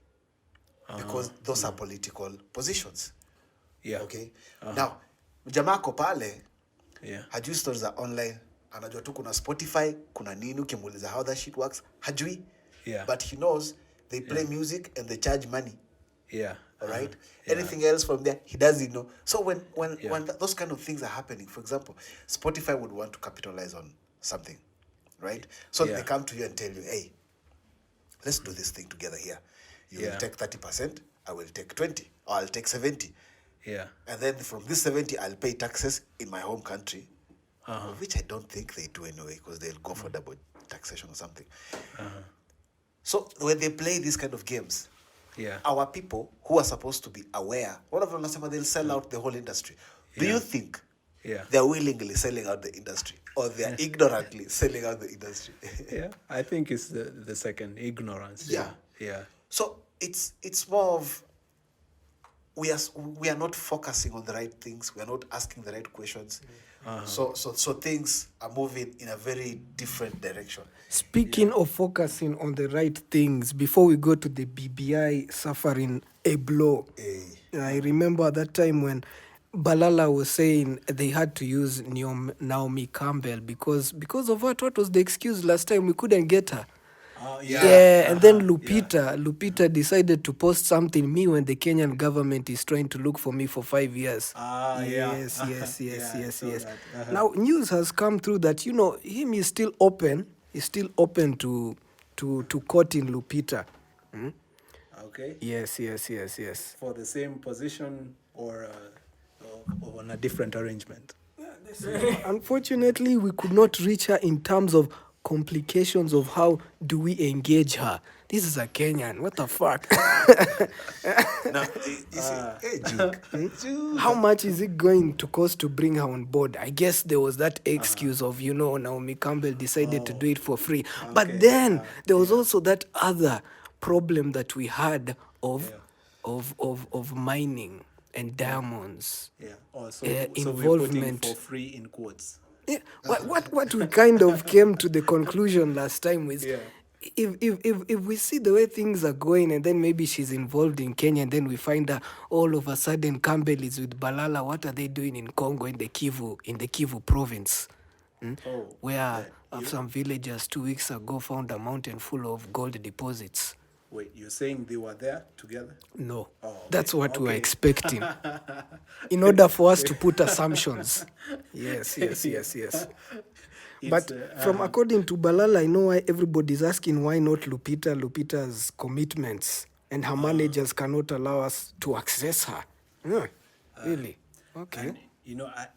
because those are political positions. Okay. Now, jamaa ko pale hajui stories za online, anajua tu kuna Spotify, kuna nini, ukimuuliza how that shit works, hajui. But he knows they play music and they charge money. All right. Anything else from there, he doesn't know. So when those kind of things are happening, for example, Spotify would want to capitalize on something, right? So they come to you and tell you, hey, let's do this thing together here. You will take 30%, I will take 20, or I'll take 70. And then from this 70, I'll pay taxes in my home country, which I don't think they do anyway, because they'll go for double taxation or something. So when they play these kind of games, our people who are supposed to be aware, one of them, they'll sell out the whole industry. Do you think they're willingly selling out the industry, or they're ignorantly selling out the industry? I think it's the second, ignorance. So it's more of we are not focusing on the right things. We are not asking the right questions. So things are moving in a very different direction. Speaking of focusing on the right things, before we go to the BBI suffering a blow, I remember that time when Balala was saying they had to use Naomi Campbell because of what was the excuse last time? We couldn't get her. Yeah, and then Lupita decided to post something me when the Kenyan government is trying to look for me for 5 years. Yes. that. Now news has come through that him is still open. Is still open to courting Lupita. Okay. Yes. For the same position or on a different arrangement. Unfortunately, we could not reach her in terms of complications of how do we engage her. This is a Kenyan. What the fuck? Now, you see, Juke. How much is it going to cost to bring her on board? I guess there was that excuse of, Naomi Campbell decided to do it for free. But then there was also that other problem that we had of mining and diamonds. Yeah. So involvement. We're putting for free in quotes. Yeah. What we kind of came to the conclusion last time was if we see the way things are going and then maybe she's involved in Kenya and then we find that all of a sudden Campbell is with Balala, what are they doing in Congo in the Kivu province? Where some villagers 2 weeks ago found a mountain full of gold deposits. Wait, you're saying they were there together? No. Oh, okay. That's what we were expecting. In order for us to put assumptions. Yes. But from according to Balala, I know why everybody's asking why not Lupita's commitments and her managers cannot allow us to access her. Really? Okay. And,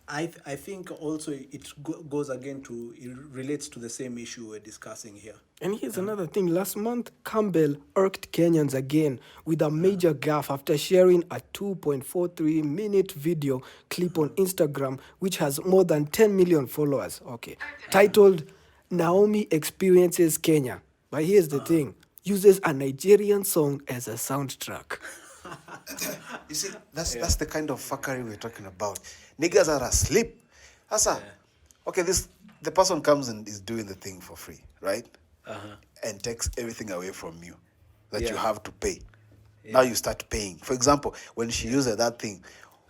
I think also it goes again it relates to the same issue we're discussing here. And here's another thing. Last month, Campbell irked Kenyans again with a major gaffe after sharing a 2.43-minute video clip on Instagram, which has more than 10 million followers. Okay. Titled, Naomi Experiences Kenya. But here's the thing. Uses a Nigerian song as a soundtrack. You see, that's the kind of fuckery we're talking about. Niggas are asleep. Okay, the person comes and is doing the thing for free, right? And takes everything away from you that you have to pay. Now you start paying. For example, when she uses that thing,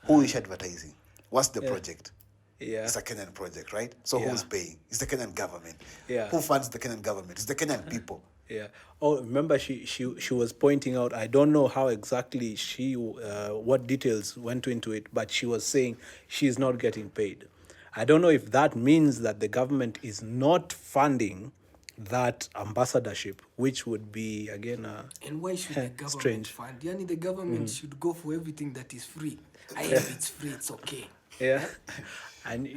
who is she advertising? What's the project? Yeah. It's a Kenyan project, right? So who's paying? It's the Kenyan government. Yeah. Who funds the Kenyan government? It's the Kenyan people. Yeah. Oh, remember she was pointing out, I don't know how exactly what details went into it, but she was saying she's not getting paid. I don't know if that means that the government is not funding that ambassadorship, which would be, again, and why should the government strange. fund? The government should go for everything that is free. If it's free, it's okay. Yeah. And,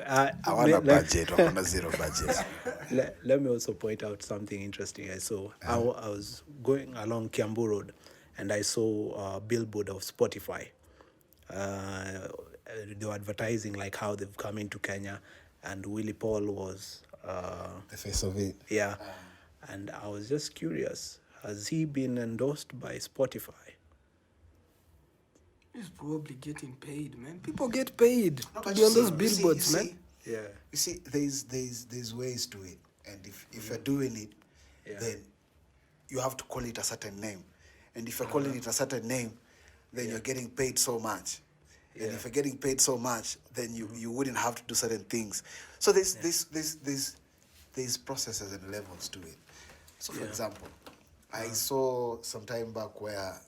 I want a budget. I want a zero budget. Let me also point out something interesting I saw. I was going along Kiambu Road and I saw a billboard of Spotify. They were advertising like how they've come into Kenya, and Willie Paul was the face of it. Yeah. And I was just curious, has he been endorsed by Spotify? He's probably getting paid, man. People get paid to be on those billboards, man. Yeah. You see, there's ways to it, and if you're doing it, then you have to call it a certain name, and if you're calling it a certain name, then you're getting paid so much, and if you're getting paid so much, then you wouldn't have to do certain things. So there's processes and levels to it. So for example, I saw some time back where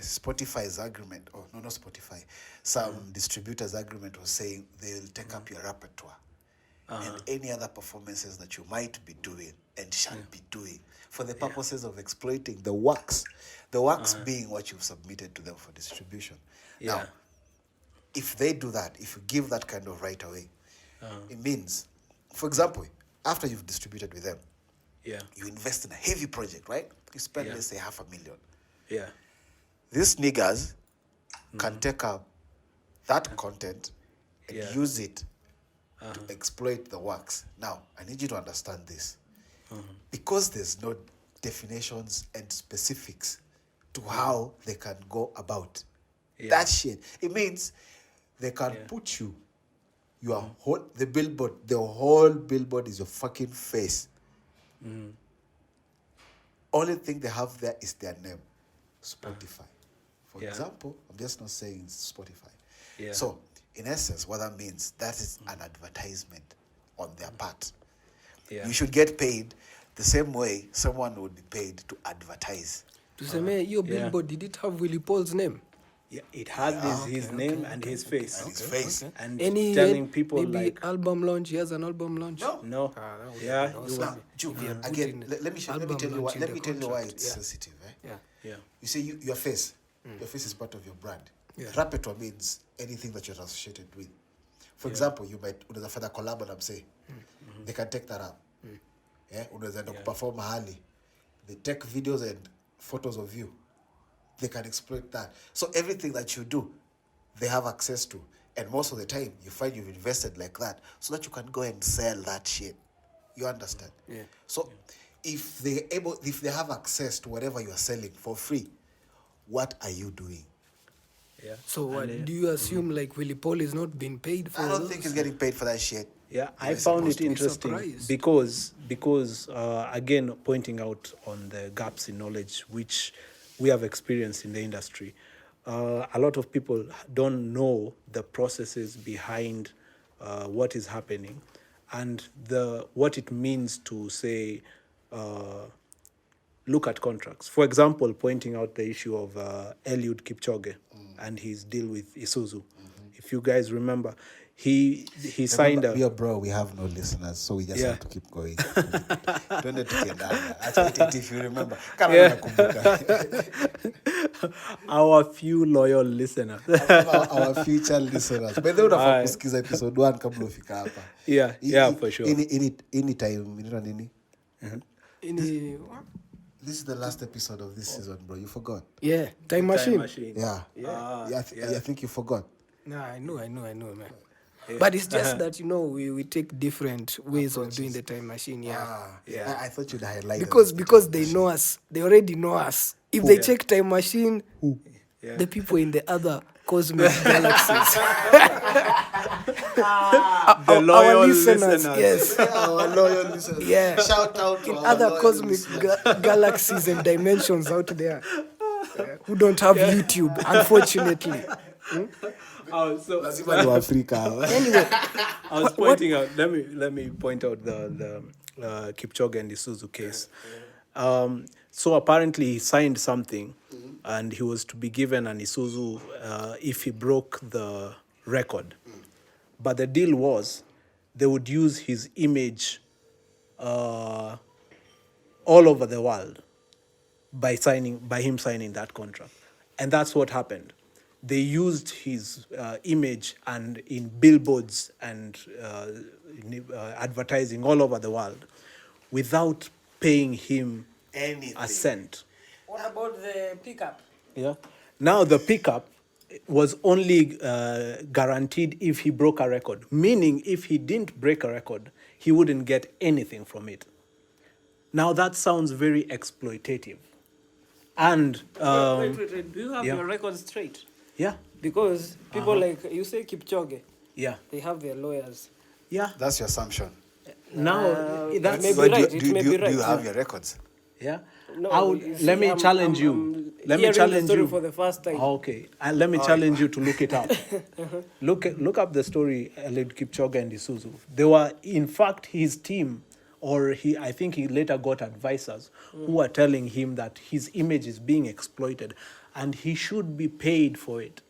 Spotify's agreement, not Spotify, some distributors' agreement was saying they'll take up your repertoire and any other performances that you might be doing and shall be doing for the purposes of exploiting the works being what you've submitted to them for distribution. Now, if they do that, if you give that kind of right away, it means, for example, after you've distributed with them, you invest in a heavy project, right? You spend, let's say, $500,000. Yeah. These niggas can take up that content and use it to exploit the works. Now, I need you to understand this. Because there's no definitions and specifics to how they can go about that shit. It means they can put you, the whole billboard is your fucking face. Only thing they have there is their name, Spotify. For example, I'm just not saying Spotify. Yeah. So, in essence, what that means, that is an advertisement on their part. You should get paid the same way someone would be paid to advertise. Tuseme hiyo billboard, did it have Willie Paul's name? Yeah, it has his name and his face. And his face. And Any telling people maybe like, album launch? He has an album launch. No. yeah, Now, Ju, again, let me tell you why. Let me tell you why it's sensitive. Yeah. You see, your face. Your face is part of your brand. Yeah. Repertoire means anything that you're associated with. For example, you might unaweza fanya collab and say, they can take that up. Yeah, unaweza enda perform mahali. They take videos and photos of you. They can exploit that. So everything that you do, they have access to. And most of the time, you find you've invested like that so that you can go and sell that shit. You understand? Yeah. So if they have access to whatever you are selling for free, what are you doing? yeah. So what, do you assume like Willie Paul is not being paid for I don't those? think he's getting paid for that shit. Yeah, I found it interesting surprised. because again, pointing out on the gaps in knowledge which we have experienced in the industry. A lot of people don't know the processes behind what is happening and what it means to say, look at contracts. For example, pointing out the issue of Eliud Kipchoge and his deal with Isuzu. If you guys remember, he signed a... Bro, we have no listeners, so we just have to keep going. Twende tukiendana. If you remember. Kama unakumbuka. Our few loyal listeners. Our future listeners. By the way, unafaa kusikiza episode 1 kabla ufika hapa. Yeah, for sure. Any time, inaitwa nini? What? This is the last episode of this season, bro. You forgot. Yeah, Time Machine. Yeah. I think you forgot. Nah, I know, man. But it's just that, we take different ways of doing the Time Machine, I thought you'd highlight because they know us. They already know us. If they check Time Machine, the people in the other cosmic galaxies. The loyal our listeners, listeners. yes. our loyal listeners. Yeah. Shout out to In our other loyal cosmic listeners. galaxies and dimensions out there who don't have YouTube, unfortunately. So Lazima ni Waafrika. Anyway, I was pointing out. Let me point out the Kipchoge and Isuzu case. So apparently he signed something, and he was to be given an Isuzu if he broke the record. But the deal was they would use his image all over the world by him signing that contract, and that's what happened. They used his image and in billboards and advertising all over the world without paying him a cent. What about the pickup? Yeah. Now the pickup was only guaranteed if he broke a record, meaning if he didn't break a record, he wouldn't get anything from it. Now that sounds very exploitative. And Wait. Do you have yeah. your records straight? yeah, Because people like, you say Kipchoge, yeah, they have their lawyers. yeah. That's your assumption. Now that's maybe But right. do It may be you right. have your records? yeah. No, Let me challenge you. Let me hearing challenge the story you for the first time. Okay, and let me challenge you to look it up. Look up the story, Eliud Kipchoge and Isuzu. They were, in fact, his team, I think he later got advisors who were telling him that his image is being exploited and he should be paid for it.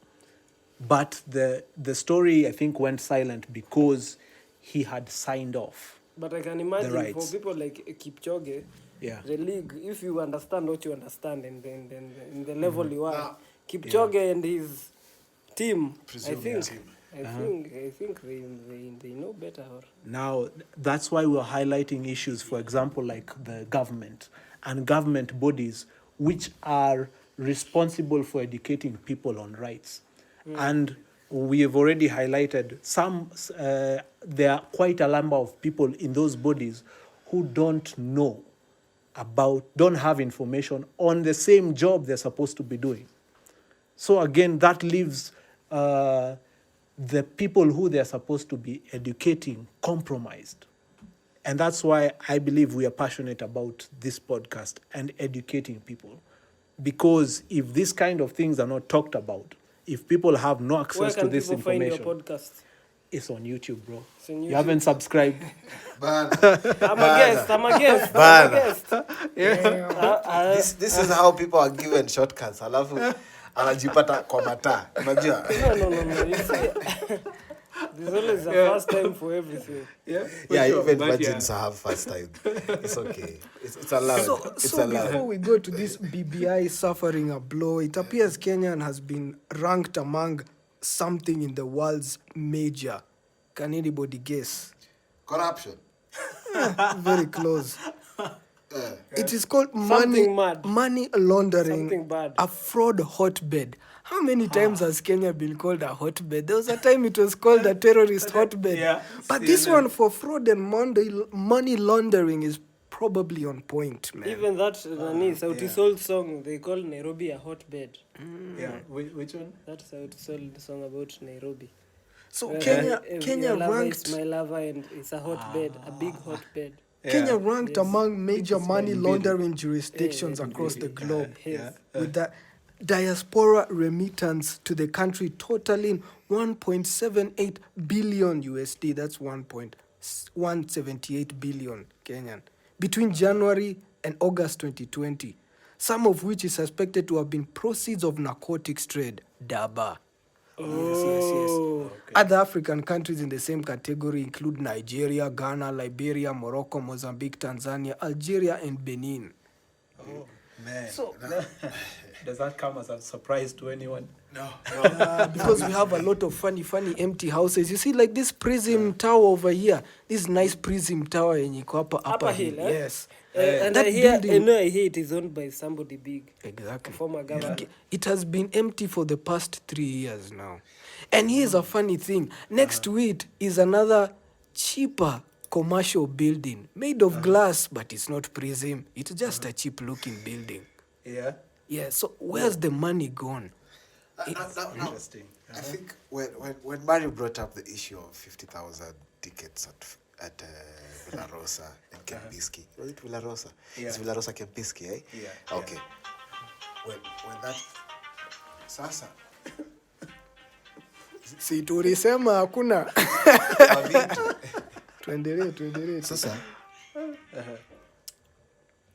But the story, I think, went silent because he had signed off. But I can imagine for rights. people like Kipchoge, Yeah. the league, if you understand what you understand and then in the level you are, Kipchoge and his team, I think they know better. Now, that's why we're highlighting issues, for example, like the government and government bodies, which are responsible for educating people on rights. And we have already highlighted there are quite a number of people in those bodies who don't have information on the same job they're supposed to be doing. So again, that leaves the people who they're supposed to be educating compromised. And that's why I believe we are passionate about this podcast and educating people. Because if these kind of things are not talked about, if people have no access to this information... Where can people find your podcast? It's on YouTube, bro. It's on You YouTube. haven't subscribed. Man, I'm a guest. this is how people are given shortcuts. Alafu anajipata kwa mataa. Unajua? No. You see, there's always a first time for everything. Yeah, Yeah, sure, even but virgins have first time. It's okay. It's allowed. It's So allowed. before we go to this BBI suffering a blow, it appears Kenya has been ranked among something in the world's major. Can anybody guess? Corruption. Very close. It is called Something mad. money laundering, Something bad. a fraud hotbed. How many times has Kenya been called a hotbed? There was a time it was called a terrorist hotbed. Yeah, But this one for fraud and money laundering is probably on point, man. Even that Sauti Sol song, they call Nairobi a hotbed. Yeah, which one? That's Sauti Sol song about Nairobi. So Where Kenya your lover ranked is my lover, and it's a hotbed, a big hotbed. Kenya ranked Yes. among major money Invaded. laundering jurisdictions across the globe, Yes. with the diaspora remittance to the country totaling 1.78 billion USD. That's 1.178 billion Kenyan between January and August 2020. Some of which is suspected to have been proceeds of narcotics trade. Daba. Yes. Other African countries in the same category include Nigeria, Ghana, Liberia, Morocco, Mozambique, Tanzania, Algeria, and Benin. Oh, man. So, Does that come as a surprise to anyone? No. because we have a lot of funny empty houses. You see, like this Prism Tower over here, this nice Prism Tower in Upper Hill. Eh? Yes. And that I hear it is owned by somebody big. Exactly. A former governor. It has been empty for the past 3 years now. And here's a funny thing. Next to it is another cheaper commercial building made of glass, but it's not Prism. It's just a cheap looking building. Yeah. Yeah, so where's the money gone? Now, Interesting. I think when Mario brought up the issue of 50,000 tickets at Villa Rosa and Kempinski, was it Villa Rosa? Yeah. It's Villa Rosa Kempinski, eh? Yeah. Okay. When that sasa Si tulisema hakuna. Mavitu. Tuendelee. Sasa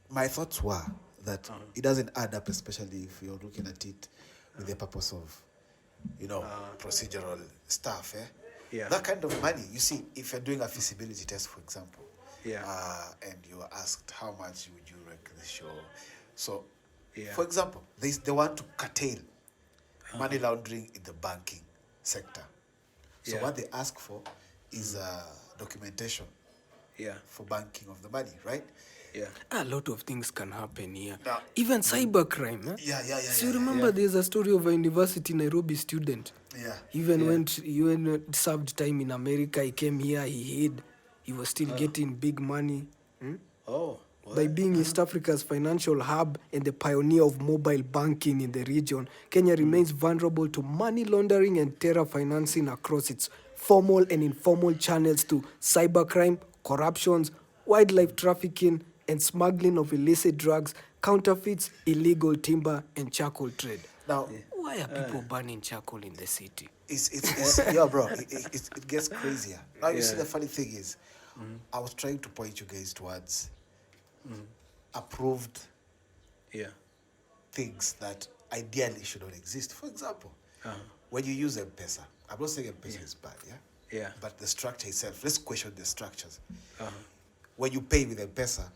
my thoughts were that it doesn't add up, especially if you're looking at it with the purpose of, procedural stuff. Yeah. That kind of money, you see, if you're doing a feasibility test, for example, Yeah. and you are asked how much would you rank the show. So, Yeah. for example, they want to curtail money laundering in the banking sector. So Yeah. what they ask for is documentation Yeah. for banking of the money, right? Yeah. A lot of things can happen here. Now- Even cybercrime. Yeah. So you remember there's a story of a university Nairobi student. Yeah. He even served time in America. He came here, he hid. He was still getting big money. Oh. By being East Africa's financial hub and the pioneer of mobile banking in the region, Kenya remains vulnerable to money laundering and terror financing across its formal and informal channels to cybercrime, corruptions, wildlife trafficking, and smuggling of illicit drugs, counterfeits, illegal timber, and charcoal trade. Now, Why are people burning charcoal in the city? it's yeah, bro. It gets crazier. Now you see, the funny thing is, I was trying to point you guys towards approved Yeah. things that ideally should not exist. For example, when you use M-Pesa, I'm not saying M-Pesa is bad, yeah? Yeah. But the structure itself, let's question the structures. When you pay with M-Pesa,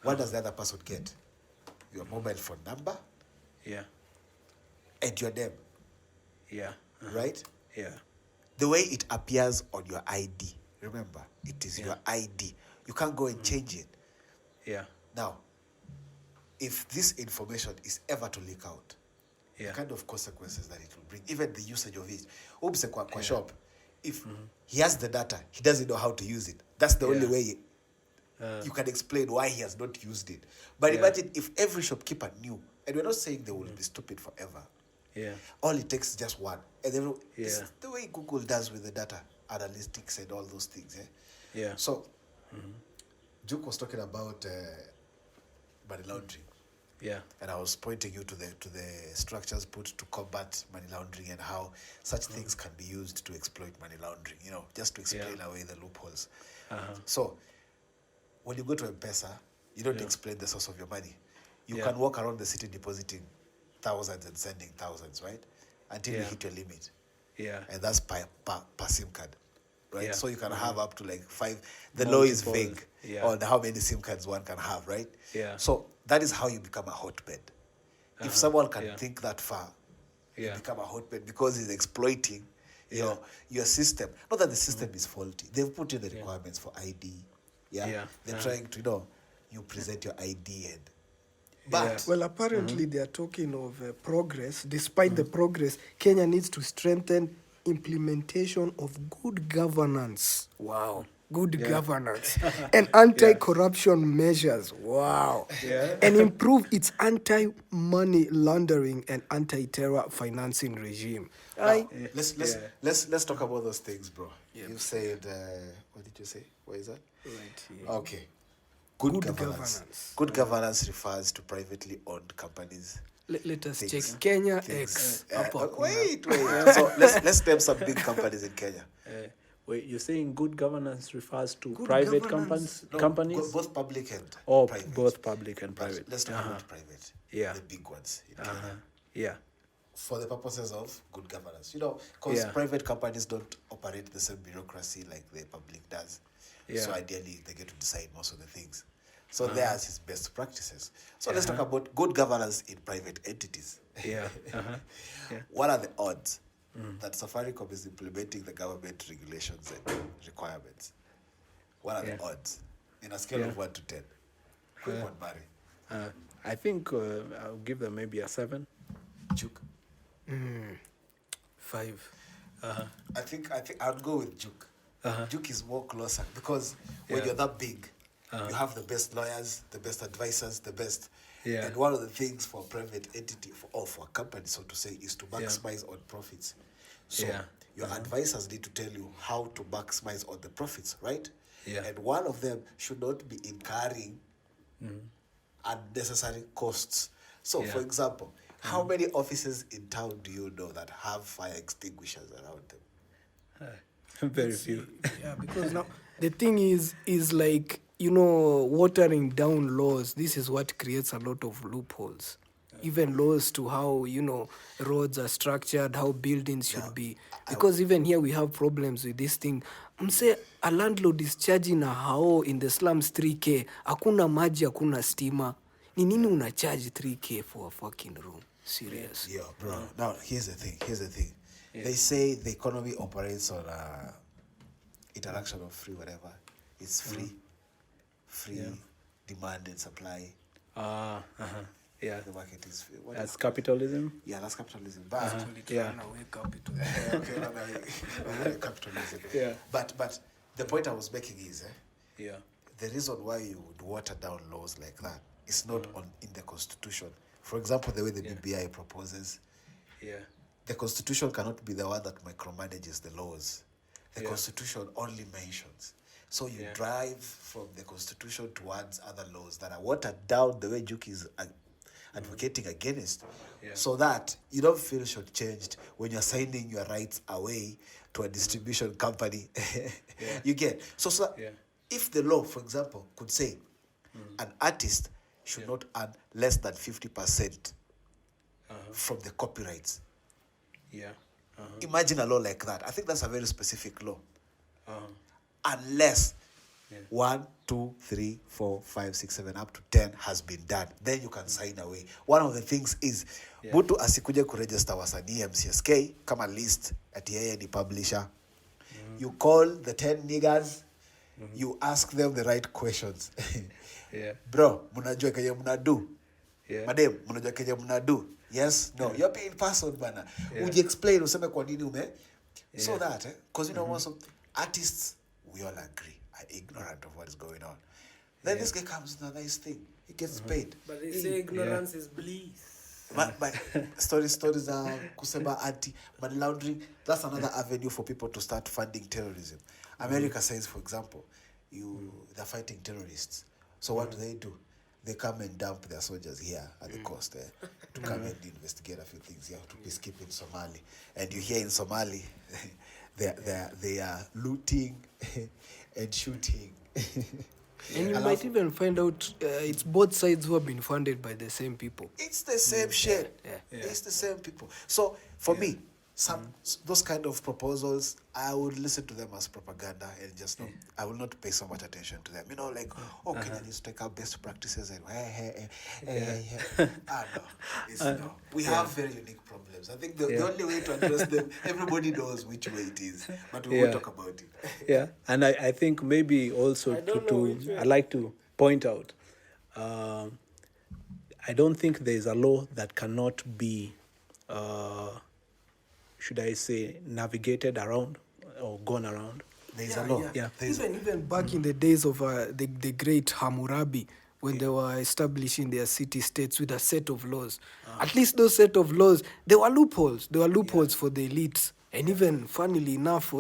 what does the other person get? Your mobile phone number Yeah. and your name, Yeah. right? Yeah. The way it appears on your ID, remember, it is your ID. You can't go and change it. Yeah. Now, if this information is ever to leak out, Yeah. the kind of consequences that it will bring, even the usage of it. Umse kwa shop, if he has the data, he doesn't know how to use it. That's the only way you can explain why he has not used it. But imagine if every shopkeeper knew, and we're not saying they will be stupid forever. Yeah. All it takes is just one. And then it's Yeah. the way Google does with the data analytics and all those things. Yeah. So, Juke was talking about money laundering. Yeah. And I was pointing you to the structures put to combat money laundering and how such things can be used to exploit money laundering, just to explain away the loopholes. So when you go to M-Pesa, you don't explain the source of your money. You can walk around the city depositing thousands and sending thousands, right? Until you hit your limit. Yeah. And that's per SIM card, right? Yeah. So you can have up to like 5. The law is vague on how many SIM cards one can have, right? Yeah. So that is how you become a hotbed. If someone can think that far, you become a hotbed because he's exploiting your system. Not that the system is faulty. They've put in the requirements for ID. They're trying to, you present your ID and... But well, apparently they are talking of progress. Despite the progress, Kenya needs to strengthen implementation of good governance. Wow. Good governance and anti-corruption measures. Wow. And improve its anti-money laundering and anti-terror financing regime. Let's talk about those things, bro. You said what did you say? What is that? Right. Okay. Good governance. Good governance refers to privately owned companies. Let us check Kenya X. Wait. So let's name some big companies in Kenya. Wait, you're saying good governance refers to Good private governance. companies? Both public and private. Both public and But private. let's talk about private. Yeah. The big ones in Kenya. Yeah. For the purposes of good governance. Because private companies don't operate the same bureaucracy like the public does. So ideally, they get to decide most of the things. So theirs is best practices. So let's talk about good governance in private entities. What are the odds that Safaricom is implementing the government regulations and requirements? What are the odds? In a scale of 1 to 10. Quick one, Barry. I think I'll give them maybe a 7. Juke. 5. I think I'll go with Juke. Juke is more closer because when you're that big, you have the best lawyers, the best advisors, the best. And one of the things for a private entity or for a company, so to say, is to maximize on profits. So your advisors need to tell you how to maximize on the profits, right? And one of them should not be incurring unnecessary costs. So, for example, how many offices in town do you know that have fire extinguishers around them? Very few. Yeah, because now the thing is like, watering down laws. This is what creates a lot of loopholes. Even laws to how, roads are structured, how buildings should be. Because even here we have problems with this thing. Say a landlord is charging a hao in the slums 3K. Hakuna maji, hakuna stima. Ni nini una charge 3K for a fucking room? Serious. Yeah, bro. Now, here's the thing. They say the economy operates on interaction of free whatever. It's free. Demand and supply. Yeah. The market is free. That's capitalism? Yeah, that's capitalism. But capitalism. Yeah. But the point I was making is the reason why you would water down laws like that is not in the Constitution. For example, the way the BBI proposes. The Constitution cannot be the one that micromanages the laws. The Constitution only mentions. So you drive from the Constitution towards other laws that are watered down the way Juki is advocating against, so that you don't feel shortchanged when you're signing your rights away to a distribution company. You get so if the law, for example, could say an artist should not earn less than 50% from the copyrights. Imagine a law like that. I think that's a very specific law. Unless 1, 2, 3, 4, 5, 6, 7 up to 10 has been done, then you can sign away. One of the things is mtu asikuje kuregister wasanii MCSK kama list ati yeye ni publisher. You call the 10 niggas, you ask them the right questions. Bro, mnajua kenye mnadu? Madam, mnajua kenye mnadu? Yes, no. You're being person bana. Would you explain useme kwa nini ume? So that, because most of artists, we all agree, are ignorant of what is going on. Then this guy comes with a nice thing. He gets paid. But they say ignorance is bliss. But stories are kusema anti money laundering. That's another avenue for people to start funding terrorism. America says, for example, they're fighting terrorists. So what do? they come and dump their soldiers here at the coast to come and investigate a few things here to peacekeep in Somali. And you hear in Somali, they are looting and shooting. And you might even find out it's both sides who have been funded by the same people. It's the same shit. Yeah. It's the same people. So for me, those kind of proposals, I would listen to them as propaganda and just I will not pay so much attention to them. You know, like, Kenya needs to take out best practices and no. We have very unique problems. I think the only way to address them, everybody knows which way it is, but we will talk about it. Yeah, and I think maybe also I'd like to point out, I don't think there's a law that cannot be should I say, navigated around or gone around. There's a law. Yeah. Even back in the days of the great Hammurabi, when they were establishing their city-states with a set of laws. At least those set of laws, there were loopholes. There were loopholes for the elites, and even, funnily enough,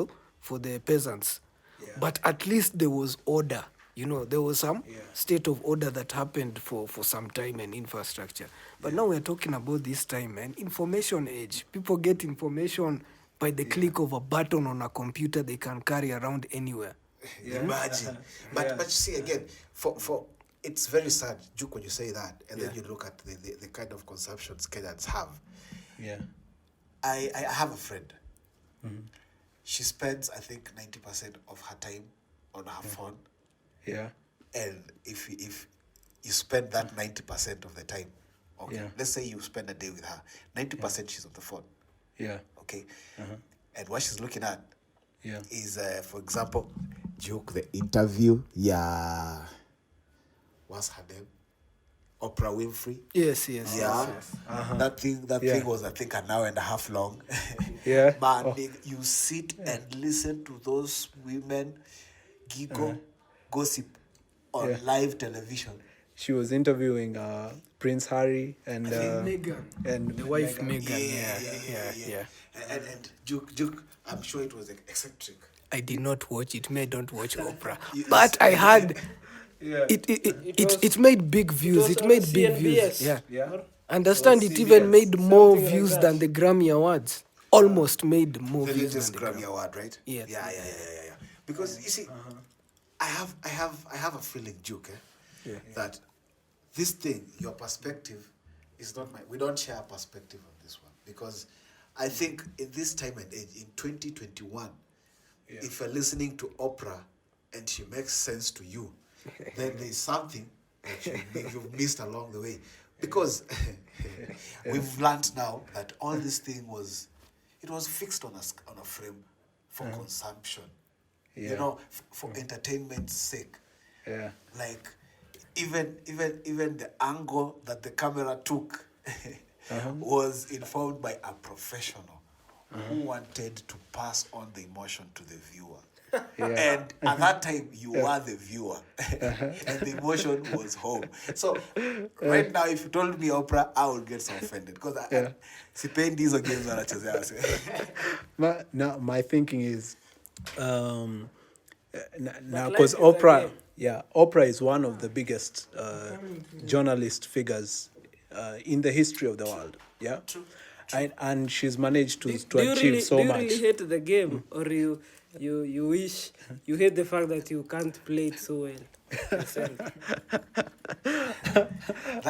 for the peasants. Yeah. But at least there was order. You know, there was some state of order that happened for some time and infrastructure. But now we're talking about this time, man. Information age. People get information by the click of a button on a computer they can carry around anywhere. Imagine. But you see, again, for it's very sad, Juke, when you say that, and then you look at the kind of consumptions Kenyans have. Yeah. I have a friend. Mm-hmm. She spends, I think, 90% of her time on her phone. Yeah. And if you spend that 90% of the time, let's say you spend a day with her, 90% she's on the phone. Yeah. Okay. And what she's looking at is, for example, Joke, the interview. Yeah. What's her name? Oprah Winfrey. Yes. Yeah. Yes. That thing was, I think, an hour and a half long. But you sit and listen to those women giggle. Gossip on live television. She was interviewing Prince Harry and Meghan and the wife Meghan. Yeah. And Juke, I'm sure it was eccentric. I did not watch it. May don't watch Oprah, but I heard it made big views. It made big views. Yeah. Understand it even made more views than the Grammy Awards. Almost made more views than the Grammy Award, right? Yeah. Because you see. I have a feeling, Juke, that this thing, your perspective, is not mine. We don't share a perspective on this one. Because I think in this time and age, in 2021, if you're listening to Oprah and she makes sense to you, then there's something that you've missed along the way. Because we've learned now that all this thing was fixed on a frame for consumption. You know, for entertainment's sake. Yeah. Like even the angle that the camera took was informed by a professional who wanted to pass on the emotion to the viewer. And at that time, you were the viewer. And the emotion was home. So right now, if you told me Oprah, I would get so offended. Because I spend these games on Now, my thinking is, now because Oprah is one of the biggest journalist figures in the history of the world. Yeah, true. And she's managed to achieve so much. Do you really hate the game, or you wish you hate the fact that you can't play it so well?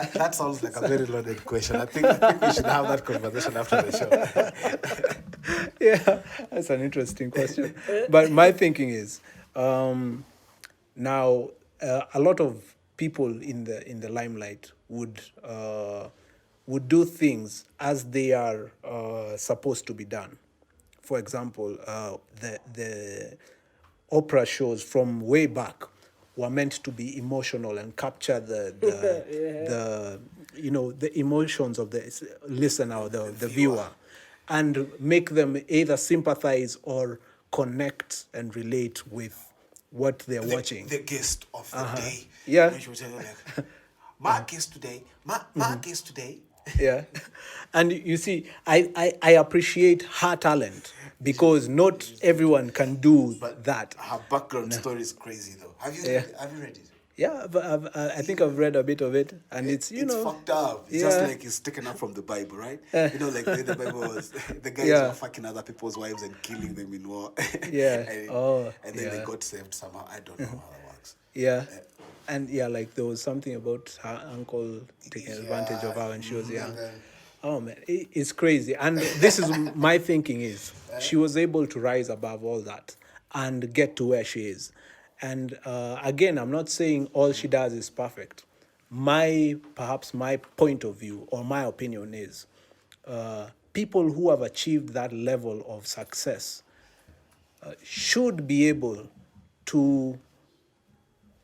That sounds like a very loaded question. I think we should have that conversation after the show. Yeah, that's an interesting question. But my thinking is, now a lot of people in the limelight would do things as they are supposed to be done. For example, the Oprah shows from way back were meant to be emotional and capture the emotions of the listener or the viewer, and make them either sympathize or connect and relate with what they're watching. The guest of the day. Yeah. And she was telling like, my guest today. My guest today. Yeah. And you see, I appreciate her talent because not everyone can do that. Her background story is crazy though. Have you read it? Yeah, but I think I've read a bit of it, and it's fucked up. It's just like it's taken up from the Bible, right? Like the Bible was the guys were fucking other people's wives and killing them in war. Yeah. and then they got saved somehow. I don't know how that works. Yeah. And like there was something about her uncle taking advantage of her when she was young. Oh man, it's crazy. And this is my thinking is she was able to rise above all that and get to where she is. And again, I'm not saying all she does is perfect. Perhaps my point of view or my opinion is people who have achieved that level of success should be able to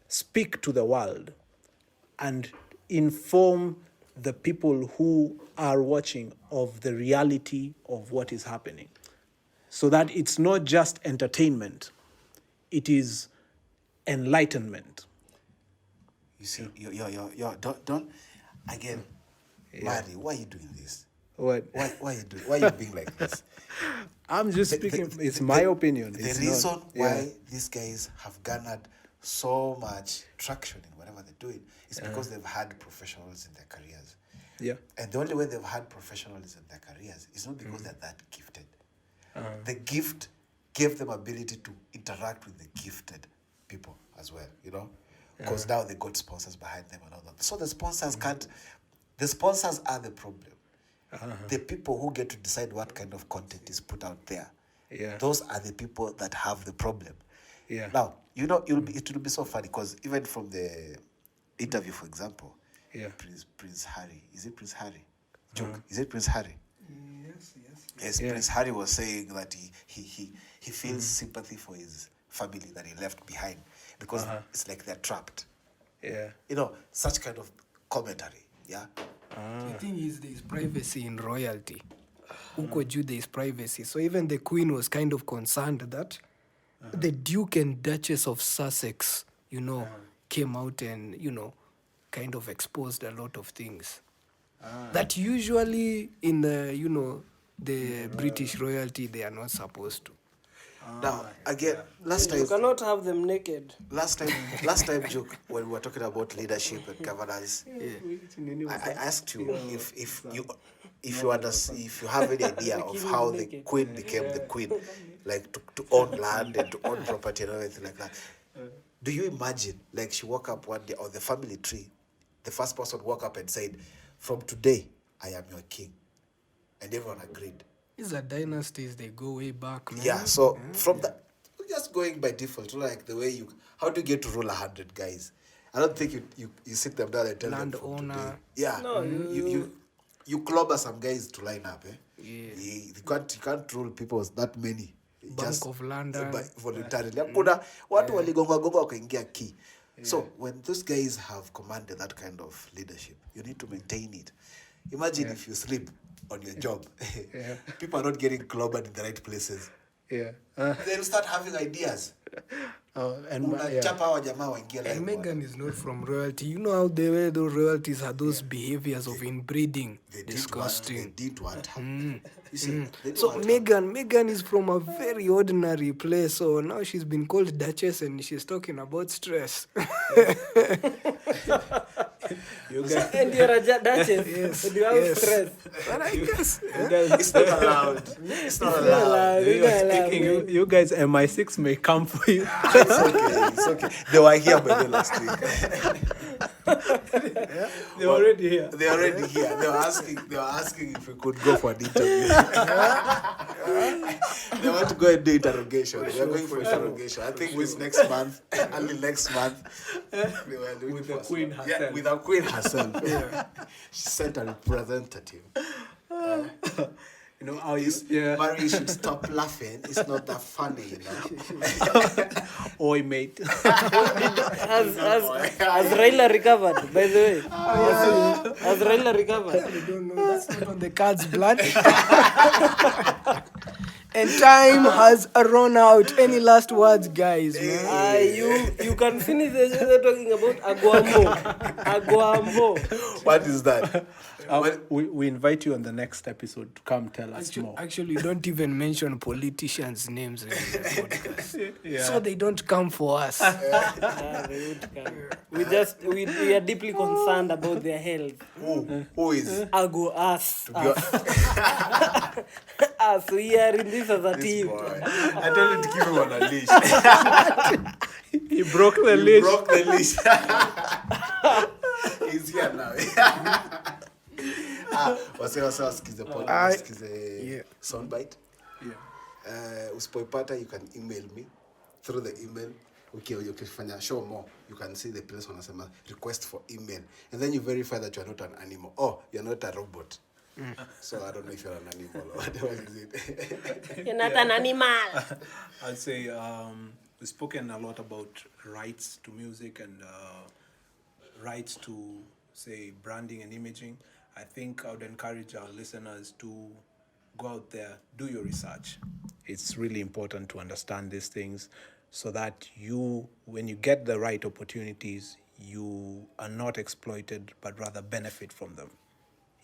speak to the world and inform the people who are watching of the reality of what is happening, so that it's not just entertainment, it is enlightenment. You see, don't again, Mari, why are you doing this? What? Why are you doing? Why are you being like this? I'm just speaking. It's my opinion. The reason why these guys have garnered so much traction in whatever they're doing is because they've had professionals in their careers. Yeah. And the only way they've had professionals in their careers is not because they're that gifted. The gift gave them ability to interact with the gifted people as well, because now they got sponsors behind them and all that. So the sponsors the sponsors are the problem. The people who get to decide what kind of content is put out there, those are the people that have the problem. Yeah. Now, it will be so funny because even from the interview, for example, Prince Harry, is it Prince Harry? Is it Prince Harry? Yes, Prince Harry was saying that he feels sympathy for his family that he left behind because it's like they're trapped. Yeah. Such kind of commentary. Yeah. The thing is, there is privacy in royalty. Uko juu there is privacy. So even the Queen was kind of concerned that the Duke and Duchess of Sussex, came out and, kind of exposed a lot of things. That usually in the, the British royalty, they are not supposed to. Now, again, last time... You cannot have them naked. Last time, Joke, when we were talking about leadership and governance, I asked you if you have any idea of how the Queen became the Queen, like to own land and to own property and everything like that. Do you imagine, like she woke up one day on the family tree, the first person woke up and said, "From today, I am your king," and everyone agreed. These are dynasties, they go way back, man. Yeah, so from that, just going by default, like the way how do you get to rule 100 guys? I don't think you sit them down and tell them from today. Yeah, no, you clobber some guys to line up, eh? Yeah. You can't rule people that many. Bank of London. Voluntarily. Kuna watu waligonga wakaingia key. So when those guys have commanded that kind of leadership, you need to maintain it. Imagine if you sleep on your job. People are not getting clobbered in the right places. Yeah. They'll start having ideas. And Meghan is not from royalty. You know how the way those royalties have those behaviors of inbreeding. Disgusting. They did what happened. So Meghan is from a very ordinary place. So now she's been called Duchess and she's talking about stress. You guys, and you're a Duchess. Yes. Do you have stress? But I guess it's not allowed. It's not allowed. You guys, MI6 may come for you. It's okay. They were here by the last week. They're already here. They're already here. They were asking if we could go for an interview. They want to go and do interrogation. They're going for interrogation. I think it's next month. Early next month. They were doing with the Queen herself. Yeah, with the Queen herself. She sent a representative. How you... Mary should stop laughing. It's not that funny, Oi, mate. Has Raila recovered, by the way? Has Raila recovered? I don't know. That's not on the cards, blood. And time has run out. Any last words, guys? Man? You can finish the show talking about Aguambo. What is that? We invite you on the next episode to come tell us more. Actually, don't even mention politicians' names in the podcast. So they don't come for us. They would come. We are deeply concerned about their health. Who is? Us. Us. We are in this as a team. I told you to keep him on a leash. He broke the leash. Broke the leash. He's here now. Wasikize soundbite. Usipoipata, you can email me through the email. Okay, ukifanya show more, you can see the place wanasema request for email, and then you verify that you are not an animal. Oh, you're not a robot. So I don't know if you're an animal or whatever is it. You're not an animal. I'd say we've spoken a lot about rights to music and rights to, say, branding and imaging. I think I would encourage our listeners to go out there, do your research. It's really important to understand these things so that you, when you get the right opportunities, you are not exploited, but rather benefit from them.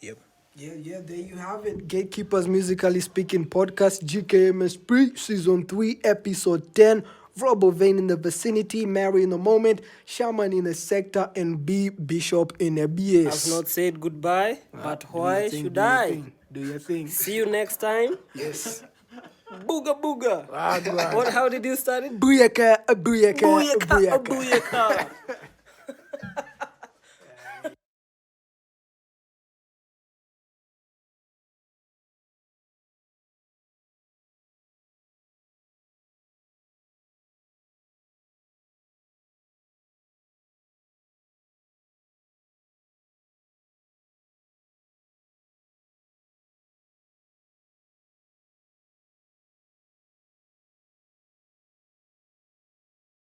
Yep. Yeah, there you have it. Gatekeepers Musically Speaking Podcast, gkmsp, Season 3, Episode 10. Robo Vein in the vicinity, Mary in the moment, Shaman in the sector, and B Bishop in a BS. I've not said goodbye, but why should I? Do your thing. See you next time. Yes. Booga booga. How did you start it? Booyaka, booyaka, Booyaka, booyaka. booyaka.